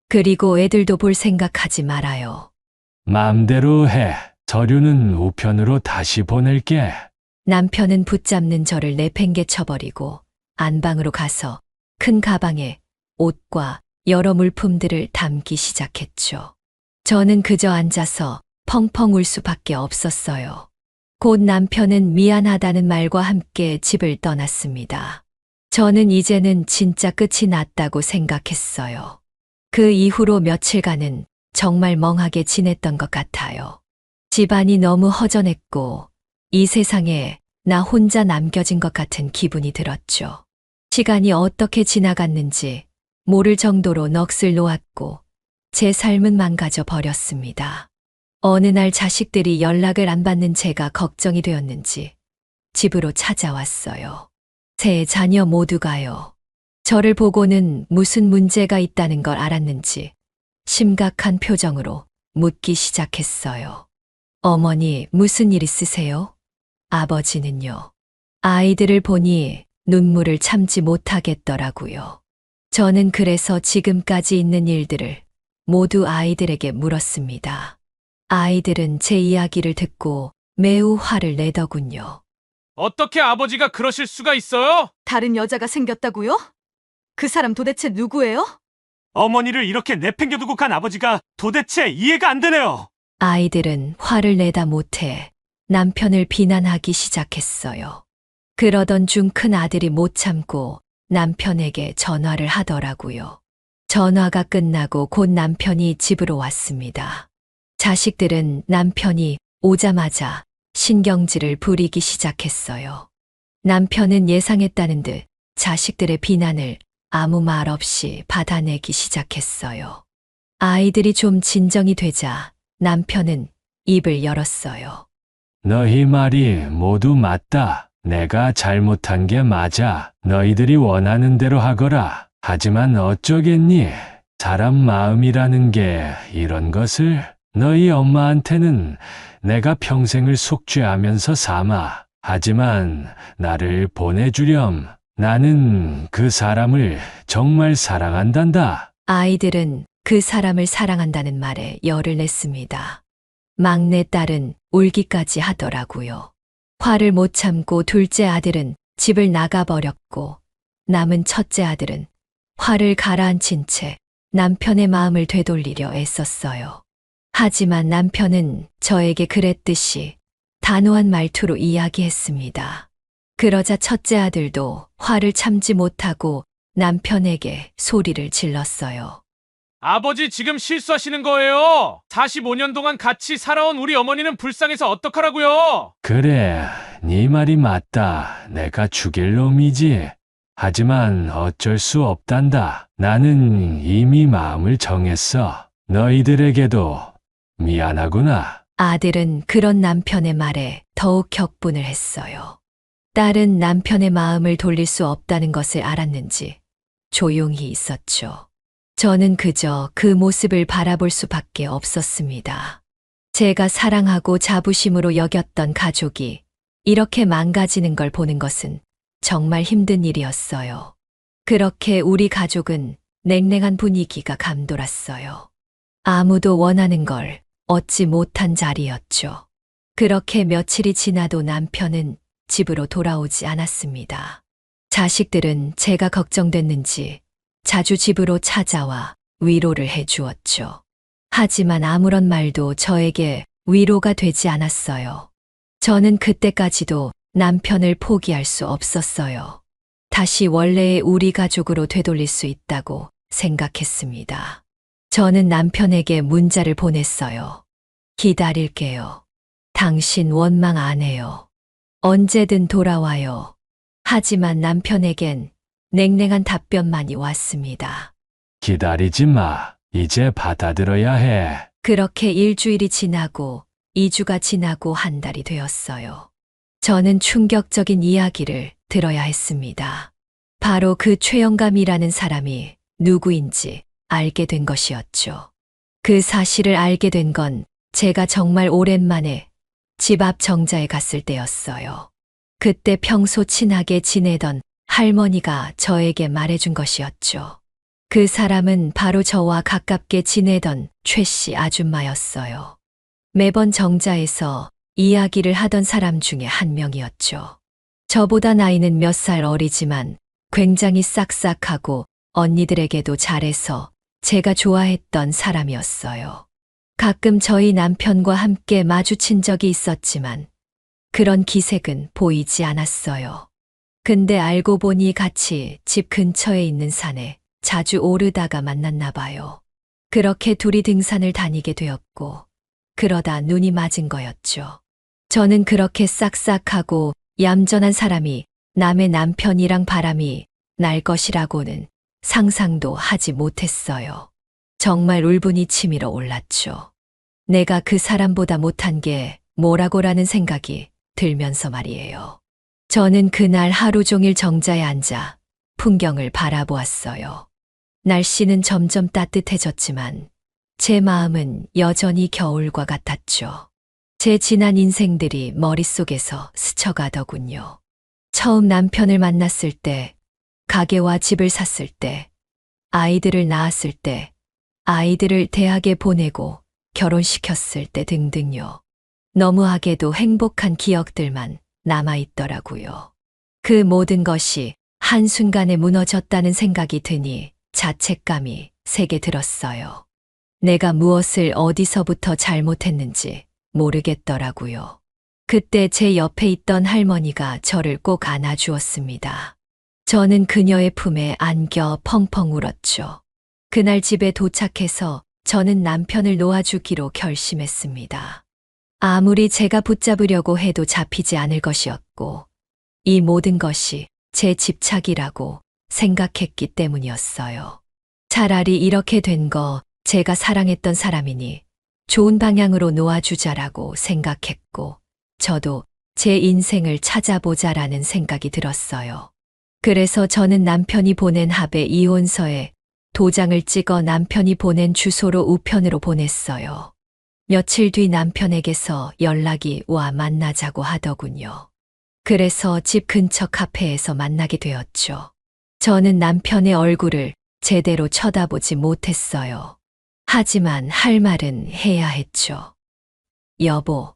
그리고 애들도 볼 생각하지 말아요. 마음대로 해. 서류는 우편으로 다시 보낼게. 남편은 붙잡는 저를 내팽개쳐버리고 안방으로 가서 큰 가방에 옷과 여러 물품들을 담기 시작했죠. 저는 그저 앉아서 펑펑 울 수밖에 없었어요. 곧 남편은 미안하다는 말과 함께 집을 떠났습니다. 저는 이제는 진짜 끝이 났다고 생각했어요. 그 이후로 며칠간은 정말 멍하게 지냈던 것 같아요. 집안이 너무 허전했고 이 세상에 나 혼자 남겨진 것 같은 기분이 들었죠. 시간이 어떻게 지나갔는지 모를 정도로 넋을 놓았고 제 삶은 망가져 버렸습니다. 어느 날 자식들이 연락을 안 받는 제가 걱정이 되었는지 집으로 찾아왔어요. 세 자녀 모두가요. 저를 보고는 무슨 문제가 있다는 걸 알았는지 심각한 표정으로 묻기 시작했어요. 어머니, 무슨 일 있으세요? 아버지는요. 아이들을 보니 눈물을 참지 못하겠더라고요. 저는 그래서 지금까지 있는 일들을 모두 아이들에게 물었습니다. 아이들은 제 이야기를 듣고 매우 화를 내더군요. 어떻게 아버지가 그러실 수가 있어요? 다른 여자가 생겼다고요? 그 사람 도대체 누구예요? 어머니를 이렇게 내팽겨두고 간 아버지가 도대체 이해가 안 되네요. 아이들은 화를 내다 못해 남편을 비난하기 시작했어요. 그러던 중 큰 아들이 못 참고 남편에게 전화를 하더라고요. 전화가 끝나고 곧 남편이 집으로 왔습니다. 자식들은 남편이 오자마자 신경질을 부리기 시작했어요. 남편은 예상했다는 듯 자식들의 비난을 아무 말 없이 받아내기 시작했어요. 아이들이 좀 진정이 되자 남편은 입을 열었어요. 너희 말이 모두 맞다. 내가 잘못한 게 맞아. 너희들이 원하는 대로 하거라. 하지만 어쩌겠니? 사람 마음이라는 게 이런 것을 너희 엄마한테는 내가 평생을 속죄하면서 삼아. 하지만 나를 보내주렴. 나는 그 사람을 정말 사랑한단다. 아이들은 그 사람을 사랑한다는 말에 열을 냈습니다. 막내 딸은 울기까지 하더라고요. 화를 못 참고 둘째 아들은 집을 나가버렸고 남은 첫째 아들은 화를 가라앉힌 채 남편의 마음을 되돌리려 애썼어요. 하지만 남편은 저에게 그랬듯이 단호한 말투로 이야기했습니다. 그러자 첫째 아들도 화를 참지 못하고 남편에게 소리를 질렀어요. 아버지 지금 실수하시는 거예요. 45년 동안 같이 살아온 우리 어머니는 불쌍해서 어떡하라고요? 그래, 네 말이 맞다. 내가 죽일 놈이지. 하지만 어쩔 수 없단다. 나는 이미 마음을 정했어. 너희들에게도 미안하구나. 아들은 그런 남편의 말에 더욱 격분을 했어요. 딸은 남편의 마음을 돌릴 수 없다는 것을 알았는지 조용히 있었죠. 저는 그저 그 모습을 바라볼 수밖에 없었습니다. 제가 사랑하고 자부심으로 여겼던 가족이 이렇게 망가지는 걸 보는 것은 정말 힘든 일이었어요. 그렇게 우리 가족은 냉랭한 분위기가 감돌았어요. 아무도 원하는 걸 얻지 못한 자리였죠. 그렇게 며칠이 지나도 남편은 집으로 돌아오지 않았습니다. 자식들은 제가 걱정됐는지 자주 집으로 찾아와 위로를 해주었죠. 하지만 아무런 말도 저에게 위로가 되지 않았어요. 저는 그때까지도 남편을 포기할 수 없었어요. 다시 원래의 우리 가족으로 되돌릴 수 있다고 생각했습니다. 저는 남편에게 문자를 보냈어요. 기다릴게요. 당신 원망 안 해요. 언제든 돌아와요. 하지만 남편에겐 냉랭한 답변만이 왔습니다. 기다리지 마. 이제 받아들여야 해. 그렇게 일주일이 지나고 2주가 지나고 한 달이 되었어요. 저는 충격적인 이야기를 들어야 했습니다. 바로 그 최영감이라는 사람이 누구인지 알게 된 것이었죠. 그 사실을 알게 된 건 제가 정말 오랜만에 집 앞 정자에 갔을 때였어요. 그때 평소 친하게 지내던 할머니가 저에게 말해준 것이었죠. 그 사람은 바로 저와 가깝게 지내던 최 씨 아줌마였어요. 매번 정자에서 이야기를 하던 사람 중에 한 명이었죠. 저보다 나이는 몇 살 어리지만 굉장히 싹싹하고 언니들에게도 잘해서 제가 좋아했던 사람이었어요. 가끔 저희 남편과 함께 마주친 적이 있었지만 그런 기색은 보이지 않았어요. 근데 알고 보니 같이 집 근처에 있는 산에 자주 오르다가 만났나 봐요. 그렇게 둘이 등산을 다니게 되었고 그러다 눈이 맞은 거였죠. 저는 그렇게 싹싹하고 얌전한 사람이 남의 남편이랑 바람이 날 것이라고는 상상도 하지 못했어요. 정말 울분이 치밀어 올랐죠. 내가 그 사람보다 못한 게 뭐라고라는 생각이 들면서 말이에요. 저는 그날 하루 종일 정자에 앉아 풍경을 바라보았어요. 날씨는 점점 따뜻해졌지만 제 마음은 여전히 겨울과 같았죠. 제 지난 인생들이 머릿속에서 스쳐가더군요. 처음 남편을 만났을 때, 가게와 집을 샀을 때, 아이들을 낳았을 때, 아이들을 대학에 보내고 결혼시켰을 때 등등요. 너무하게도 행복한 기억들만 남아있더라고요. 그 모든 것이 한순간에 무너졌다는 생각이 드니 자책감이 세게 들었어요. 내가 무엇을 어디서부터 잘못했는지 모르겠더라고요. 그때 제 옆에 있던 할머니가 저를 꼭 안아주었습니다. 저는 그녀의 품에 안겨 펑펑 울었죠. 그날 집에 도착해서 저는 남편을 놓아주기로 결심했습니다. 아무리 제가 붙잡으려고 해도 잡히지 않을 것이었고, 이 모든 것이 제 집착이라고 생각했기 때문이었어요. 차라리 이렇게 된 거 제가 사랑했던 사람이니 좋은 방향으로 놓아주자라고 생각했고, 저도 제 인생을 찾아보자라는 생각이 들었어요. 그래서 저는 남편이 보낸 합의 이혼서에 도장을 찍어 남편이 보낸 주소로 우편으로 보냈어요. 며칠 뒤 남편에게서 연락이 와 만나자고 하더군요. 그래서 집 근처 카페에서 만나게 되었죠. 저는 남편의 얼굴을 제대로 쳐다보지 못했어요. 하지만 할 말은 해야 했죠. 여보,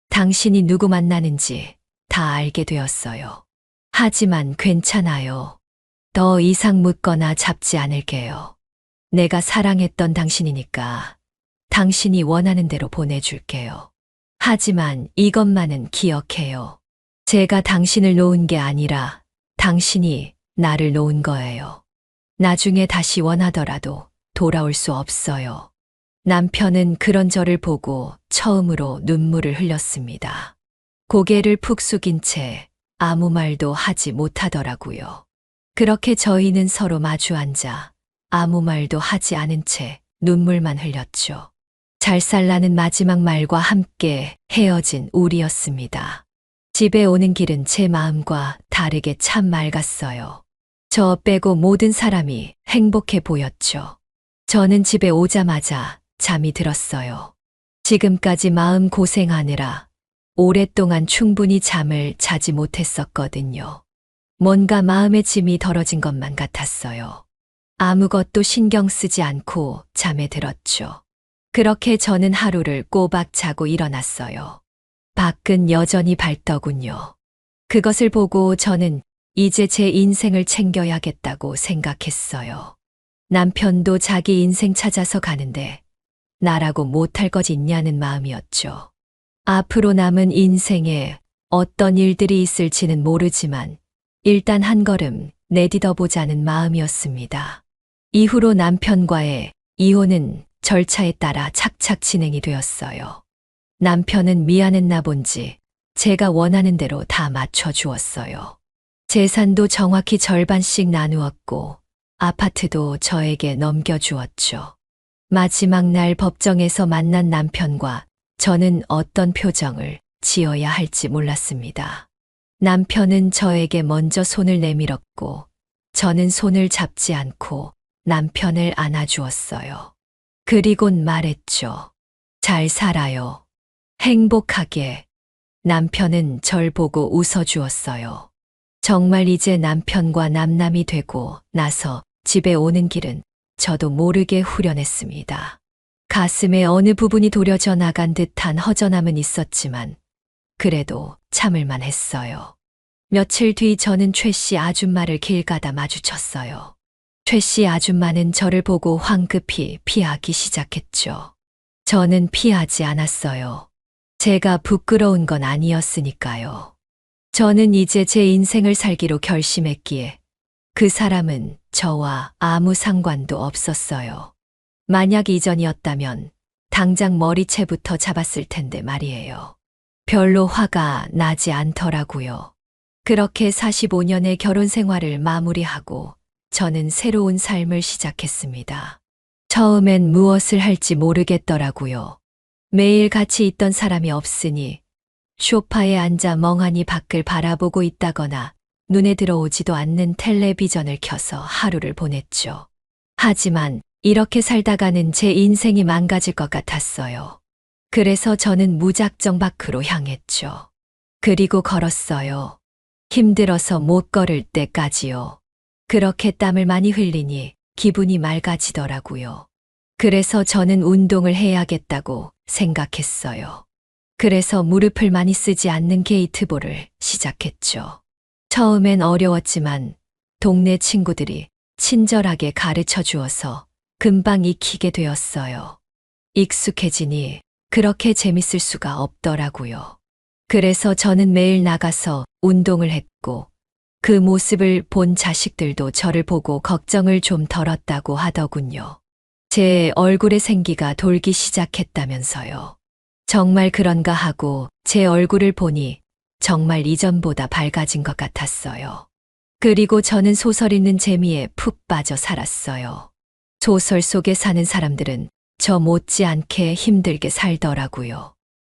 당신이 누구 만나는지 다 알게 되었어요. 하지만 괜찮아요. 더 이상 묻거나 잡지 않을게요. 내가 사랑했던 당신이니까 당신이 원하는 대로 보내줄게요. 하지만 이것만은 기억해요. 제가 당신을 놓은 게 아니라 당신이 나를 놓은 거예요. 나중에 다시 원하더라도 돌아올 수 없어요. 남편은 그런 저를 보고 처음으로 눈물을 흘렸습니다. 고개를 푹 숙인 채 아무 말도 하지 못하더라고요. 그렇게 저희는 서로 마주 앉아 아무 말도 하지 않은 채 눈물만 흘렸죠. 잘 살라는 마지막 말과 함께 헤어진 우리였습니다. 집에 오는 길은 제 마음과 다르게 참 맑았어요. 저 빼고 모든 사람이 행복해 보였죠. 저는 집에 오자마자 잠이 들었어요. 지금까지 마음 고생하느라 오랫동안 충분히 잠을 자지 못했었거든요. 뭔가 마음의 짐이 덜어진 것만 같았어요. 아무것도 신경 쓰지 않고 잠에 들었죠. 그렇게 저는 하루를 꼬박 자고 일어났어요. 밖은 여전히 밝더군요. 그것을 보고 저는 이제 제 인생을 챙겨야겠다고 생각했어요. 남편도 자기 인생 찾아서 가는데 나라고 못할 것 있냐는 마음이었죠. 앞으로 남은 인생에 어떤 일들이 있을지는 모르지만 일단 한 걸음 내딛어보자는 마음이었습니다. 이후로 남편과의 이혼은 절차에 따라 착착 진행이 되었어요. 남편은 미안했나 본지 제가 원하는 대로 다 맞춰주었어요. 재산도 정확히 절반씩 나누었고 아파트도 저에게 넘겨주었죠. 마지막 날 법정에서 만난 남편과 저는 어떤 표정을 지어야 할지 몰랐습니다. 남편은 저에게 먼저 손을 내밀었고 저는 손을 잡지 않고 남편을 안아주었어요. 그리곤 말했죠. 잘 살아요. 행복하게. 남편은 절 보고 웃어주었어요. 정말 이제 남편과 남남이 되고 나서 집에 오는 길은 저도 모르게 후련했습니다. 가슴에 어느 부분이 도려져 나간 듯한 허전함은 있었지만 그래도 참을만 했어요. 며칠 뒤 저는 최 씨 아줌마를 길 가다 마주쳤어요. 최 씨 아줌마는 저를 보고 황급히 피하기 시작했죠. 저는 피하지 않았어요. 제가 부끄러운 건 아니었으니까요. 저는 이제 제 인생을 살기로 결심했기에 그 사람은 저와 아무 상관도 없었어요. 만약 이전이었다면 당장 머리채부터 잡았을 텐데 말이에요. 별로 화가 나지 않더라고요. 그렇게 45년의 결혼 생활을 마무리하고 저는 새로운 삶을 시작했습니다. 처음엔 무엇을 할지 모르겠더라고요. 매일 같이 있던 사람이 없으니 소파에 앉아 멍하니 밖을 바라보고 있다거나 눈에 들어오지도 않는 텔레비전을 켜서 하루를 보냈죠. 하지만 이렇게 살다가는 제 인생이 망가질 것 같았어요. 그래서 저는 무작정 밖으로 향했죠. 그리고 걸었어요. 힘들어서 못 걸을 때까지요. 그렇게 땀을 많이 흘리니 기분이 맑아지더라고요. 그래서 저는 운동을 해야겠다고 생각했어요. 그래서 무릎을 많이 쓰지 않는 게이트볼을 시작했죠. 처음엔 어려웠지만 동네 친구들이 친절하게 가르쳐 주어서 금방 익히게 되었어요. 익숙해지니 그렇게 재밌을 수가 없더라고요. 그래서 저는 매일 나가서 운동을 했고 그 모습을 본 자식들도 저를 보고 걱정을 좀 덜었다고 하더군요. 제 얼굴에 생기가 돌기 시작했다면서요. 정말 그런가 하고 제 얼굴을 보니 정말 이전보다 밝아진 것 같았어요. 그리고 저는 소설 읽는 재미에 푹 빠져 살았어요. 소설 속에 사는 사람들은 저 못지않게 힘들게 살더라고요.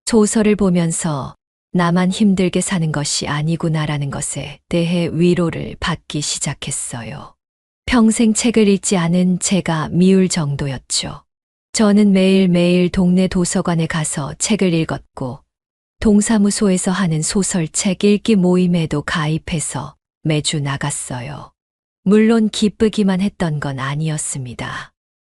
소설을 보면서 나만 힘들게 사는 것이 아니구나라는 것에 대해 위로를 받기 시작했어요. 평생 책을 읽지 않은 제가 미울 정도였죠. 저는 매일매일 동네 도서관에 가서 책을 읽었고 동사무소에서 하는 소설책 읽기 모임에도 가입해서 매주 나갔어요. 물론 기쁘기만 했던 건 아니었습니다.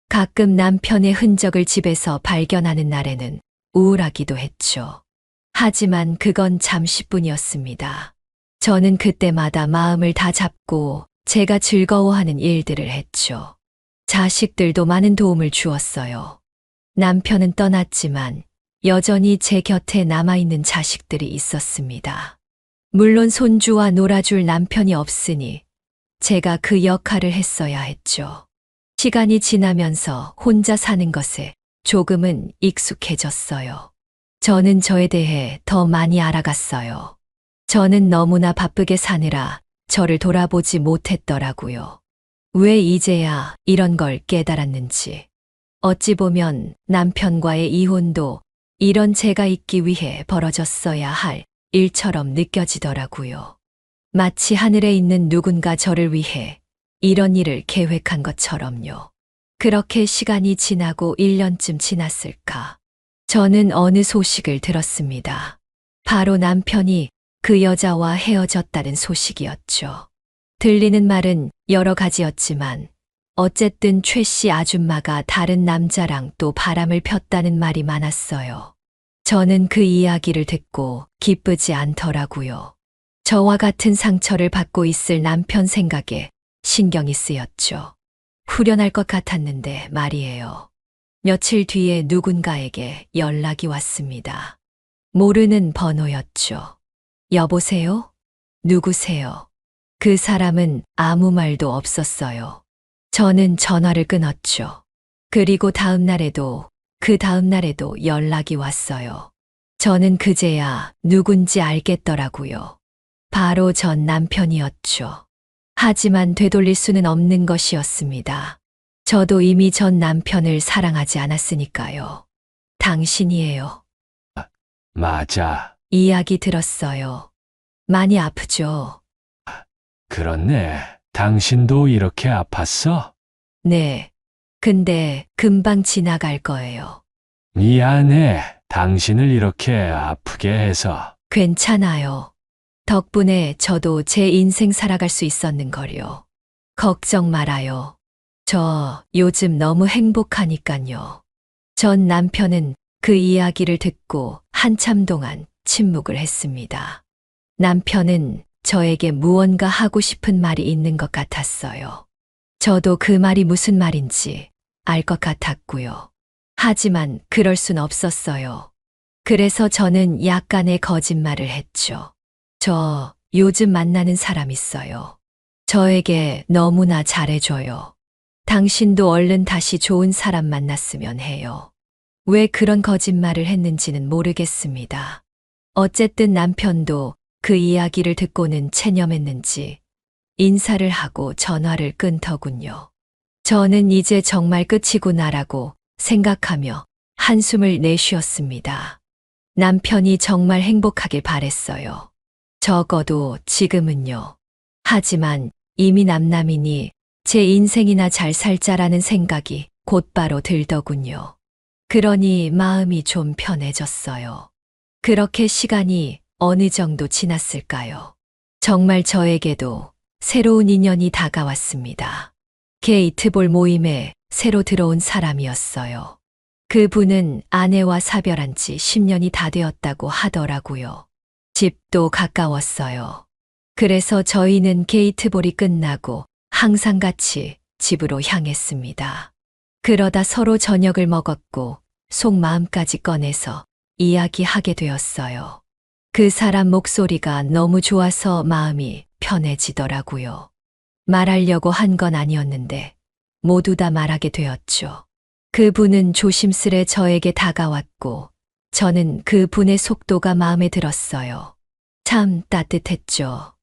가끔 남편의 흔적을 집에서 발견하는 날에는 우울하기도 했죠. 하지만 그건 잠시뿐이었습니다. 저는 그때마다 마음을 다 잡고 제가 즐거워하는 일들을 했죠. 자식들도 많은 도움을 주었어요. 남편은 떠났지만 여전히 제 곁에 남아있는 자식들이 있었습니다. 물론 손주와 놀아줄 남편이 없으니 제가 그 역할을 했어야 했죠. 시간이 지나면서 혼자 사는 것에 조금은 익숙해졌어요. 저는 저에 대해 더 많이 알아갔어요. 저는 너무나 바쁘게 사느라 저를 돌아보지 못했더라고요. 왜 이제야 이런 걸 깨달았는지. 어찌 보면 남편과의 이혼도 이런 제가 있기 위해 벌어졌어야 할 일처럼 느껴지더라고요. 마치 하늘에 있는 누군가 저를 위해 이런 일을 계획한 것처럼요. 그렇게 시간이 지나고 1년쯤 지났을까. 저는 어느 소식을 들었습니다. 바로 남편이 그 여자와 헤어졌다는 소식이었죠. 들리는 말은 여러 가지였지만 어쨌든 최 씨 아줌마가 다른 남자랑 또 바람을 폈다는 말이 많았어요. 저는 그 이야기를 듣고 기쁘지 않더라고요. 저와 같은 상처를 받고 있을 남편 생각에 신경이 쓰였죠. 후련할 것 같았는데 말이에요. 며칠 뒤에 누군가에게 연락이 왔습니다. 모르는 번호였죠. 여보세요? 누구세요? 그 사람은 아무 말도 없었어요. 저는 전화를 끊었죠. 그리고 그 다음 날에도 연락이 왔어요. 저는 그제야 누군지 알겠더라고요. 바로 전 남편이었죠. 하지만 되돌릴 수는 없는 것이었습니다. 저도 이미 전 남편을 사랑하지 않았으니까요. 당신이에요. 맞아. 이야기 들었어요. 많이 아프죠? 그렇네. 당신도 이렇게 아팠어? 네. 근데 금방 지나갈 거예요. 미안해. 당신을 이렇게 아프게 해서. 괜찮아요. 덕분에 저도 제 인생 살아갈 수 있었는걸요. 걱정 말아요. 저 요즘 너무 행복하니깐요. 전 남편은 그 이야기를 듣고 한참 동안 침묵을 했습니다. 남편은 저에게 무언가 하고 싶은 말이 있는 것 같았어요. 저도 그 말이 무슨 말인지 알 것 같았고요. 하지만 그럴 순 없었어요. 그래서 저는 약간의 거짓말을 했죠. 저 요즘 만나는 사람 있어요. 저에게 너무나 잘해줘요. 당신도 얼른 다시 좋은 사람 만났으면 해요. 왜 그런 거짓말을 했는지는 모르겠습니다. 어쨌든 남편도 그 이야기를 듣고는 체념했는지 인사를 하고 전화를 끊더군요. 저는 이제 정말 끝이구나라고 생각하며 한숨을 내쉬었습니다. 남편이 정말 행복하길 바랬어요. 적어도 지금은요. 하지만 이미 남남이니 제 인생이나 잘 살자라는 생각이 곧바로 들더군요. 그러니 마음이 좀 편해졌어요. 그렇게 시간이 어느 정도 지났을까요? 정말 저에게도 새로운 인연이 다가왔습니다. 게이트볼 모임에 새로 들어온 사람이었어요. 그분은 아내와 사별한 지 10년이 다 되었다고 하더라고요. 집도 가까웠어요. 그래서 저희는 게이트볼이 끝나고 항상 같이 집으로 향했습니다. 그러다 서로 저녁을 먹었고 속마음까지 꺼내서 이야기하게 되었어요. 그 사람 목소리가 너무 좋아서 마음이 편해지더라고요. 말하려고 한 건 아니었는데 모두 다 말하게 되었죠. 그분은 조심스레 저에게 다가왔고 저는 그분의 속도가 마음에 들었어요. 참 따뜻했죠.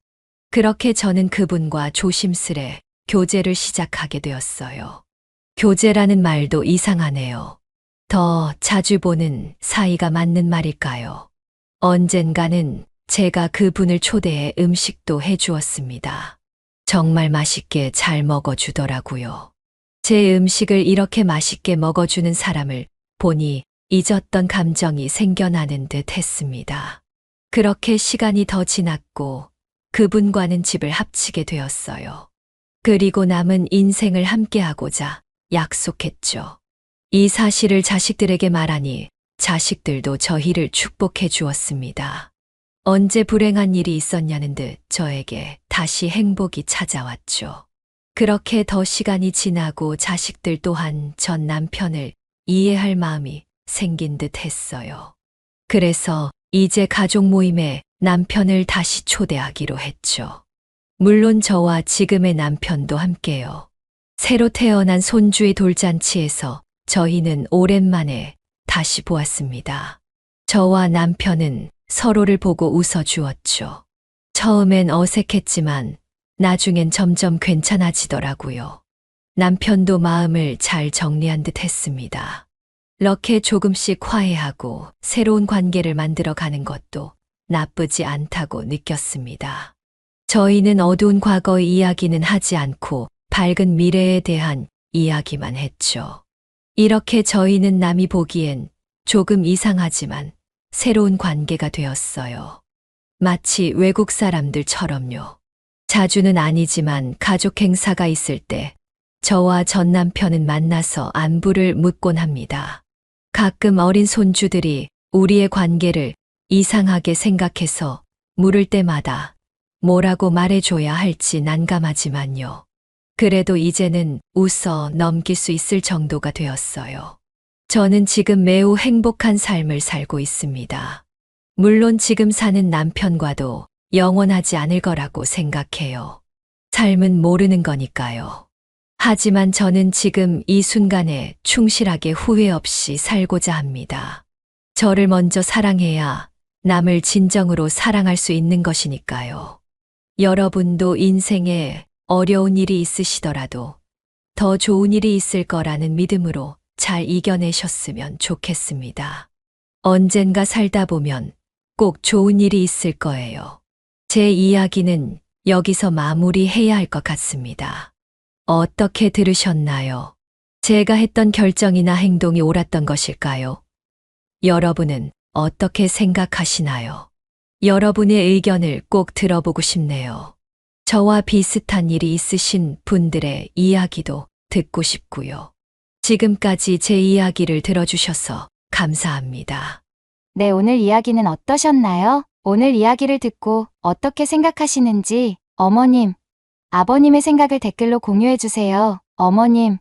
그렇게 저는 그분과 조심스레 교제를 시작하게 되었어요. 교제라는 말도 이상하네요. 더 자주 보는 사이가 맞는 말일까요? 언젠가는 제가 그분을 초대해 음식도 해주었습니다. 정말 맛있게 잘 먹어주더라고요. 제 음식을 이렇게 맛있게 먹어주는 사람을 보니 잊었던 감정이 생겨나는 듯 했습니다. 그렇게 시간이 더 지났고 그분과는 집을 합치게 되었어요. 그리고 남은 인생을 함께하고자 약속했죠. 이 사실을 자식들에게 말하니 자식들도 저희를 축복해 주었습니다. 언제 불행한 일이 있었냐는 듯 저에게 다시 행복이 찾아왔죠. 그렇게 더 시간이 지나고 자식들 또한 전 남편을 이해할 마음이 생긴 듯 했어요. 그래서 이제 가족 모임에 남편을 다시 초대하기로 했죠. 물론 저와 지금의 남편도 함께요. 새로 태어난 손주의 돌잔치에서 저희는 오랜만에 다시 보았습니다. 저와 남편은 서로를 보고 웃어주었죠. 처음엔 어색했지만 나중엔 점점 괜찮아지더라고요. 남편도 마음을 잘 정리한 듯 했습니다. 이렇게 조금씩 화해하고 새로운 관계를 만들어 가는 것도 나쁘지 않다고 느꼈습니다. 저희는 어두운 과거의 이야기는 하지 않고 밝은 미래에 대한 이야기만 했죠. 이렇게 저희는 남이 보기엔 조금 이상하지만 새로운 관계가 되었어요. 마치 외국 사람들처럼요. 자주는 아니지만 가족 행사가 있을 때 저와 전 남편은 만나서 안부를 묻곤 합니다. 가끔 어린 손주들이 우리의 관계를 이상하게 생각해서 물을 때마다 뭐라고 말해줘야 할지 난감하지만요. 그래도 이제는 웃어 넘길 수 있을 정도가 되었어요. 저는 지금 매우 행복한 삶을 살고 있습니다. 물론 지금 사는 남편과도 영원하지 않을 거라고 생각해요. 삶은 모르는 거니까요. 하지만 저는 지금 이 순간에 충실하게 후회 없이 살고자 합니다. 저를 먼저 사랑해야 남을 진정으로 사랑할 수 있는 것이니까요. 여러분도 인생에 어려운 일이 있으시더라도 더 좋은 일이 있을 거라는 믿음으로 잘 이겨내셨으면 좋겠습니다. 언젠가 살다 보면 꼭 좋은 일이 있을 거예요. 제 이야기는 여기서 마무리해야 할 것 같습니다. 어떻게 들으셨나요? 제가 했던 결정이나 행동이 옳았던 것일까요? 여러분은 어떻게 생각하시나요? 여러분의 의견을 꼭 들어보고 싶네요. 저와 비슷한 일이 있으신 분들의 이야기도 듣고 싶고요. 지금까지 제 이야기를 들어주셔서 감사합니다. 네, 오늘 이야기는 어떠셨나요? 오늘 이야기를 듣고 어떻게 생각하시는지 어머님, 아버님의 생각을 댓글로 공유해주세요. 어머님,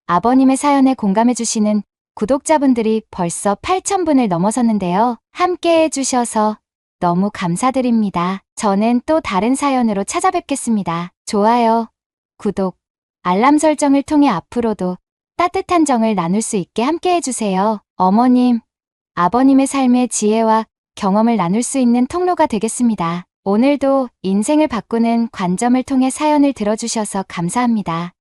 아버님의 사연에 공감해주시는 구독자분들이 벌써 8,000분을 넘어섰는데요. 함께 해주셔서 너무 감사드립니다. 저는 또 다른 사연으로 찾아뵙겠습니다. 좋아요, 구독, 알람 설정을 통해 앞으로도 따뜻한 정을 나눌 수 있게 함께 해주세요. 어머님, 아버님의 삶의 지혜와 경험을 나눌 수 있는 통로가 되겠습니다. 오늘도 인생을 바꾸는 관점을 통해 사연을 들어주셔서 감사합니다.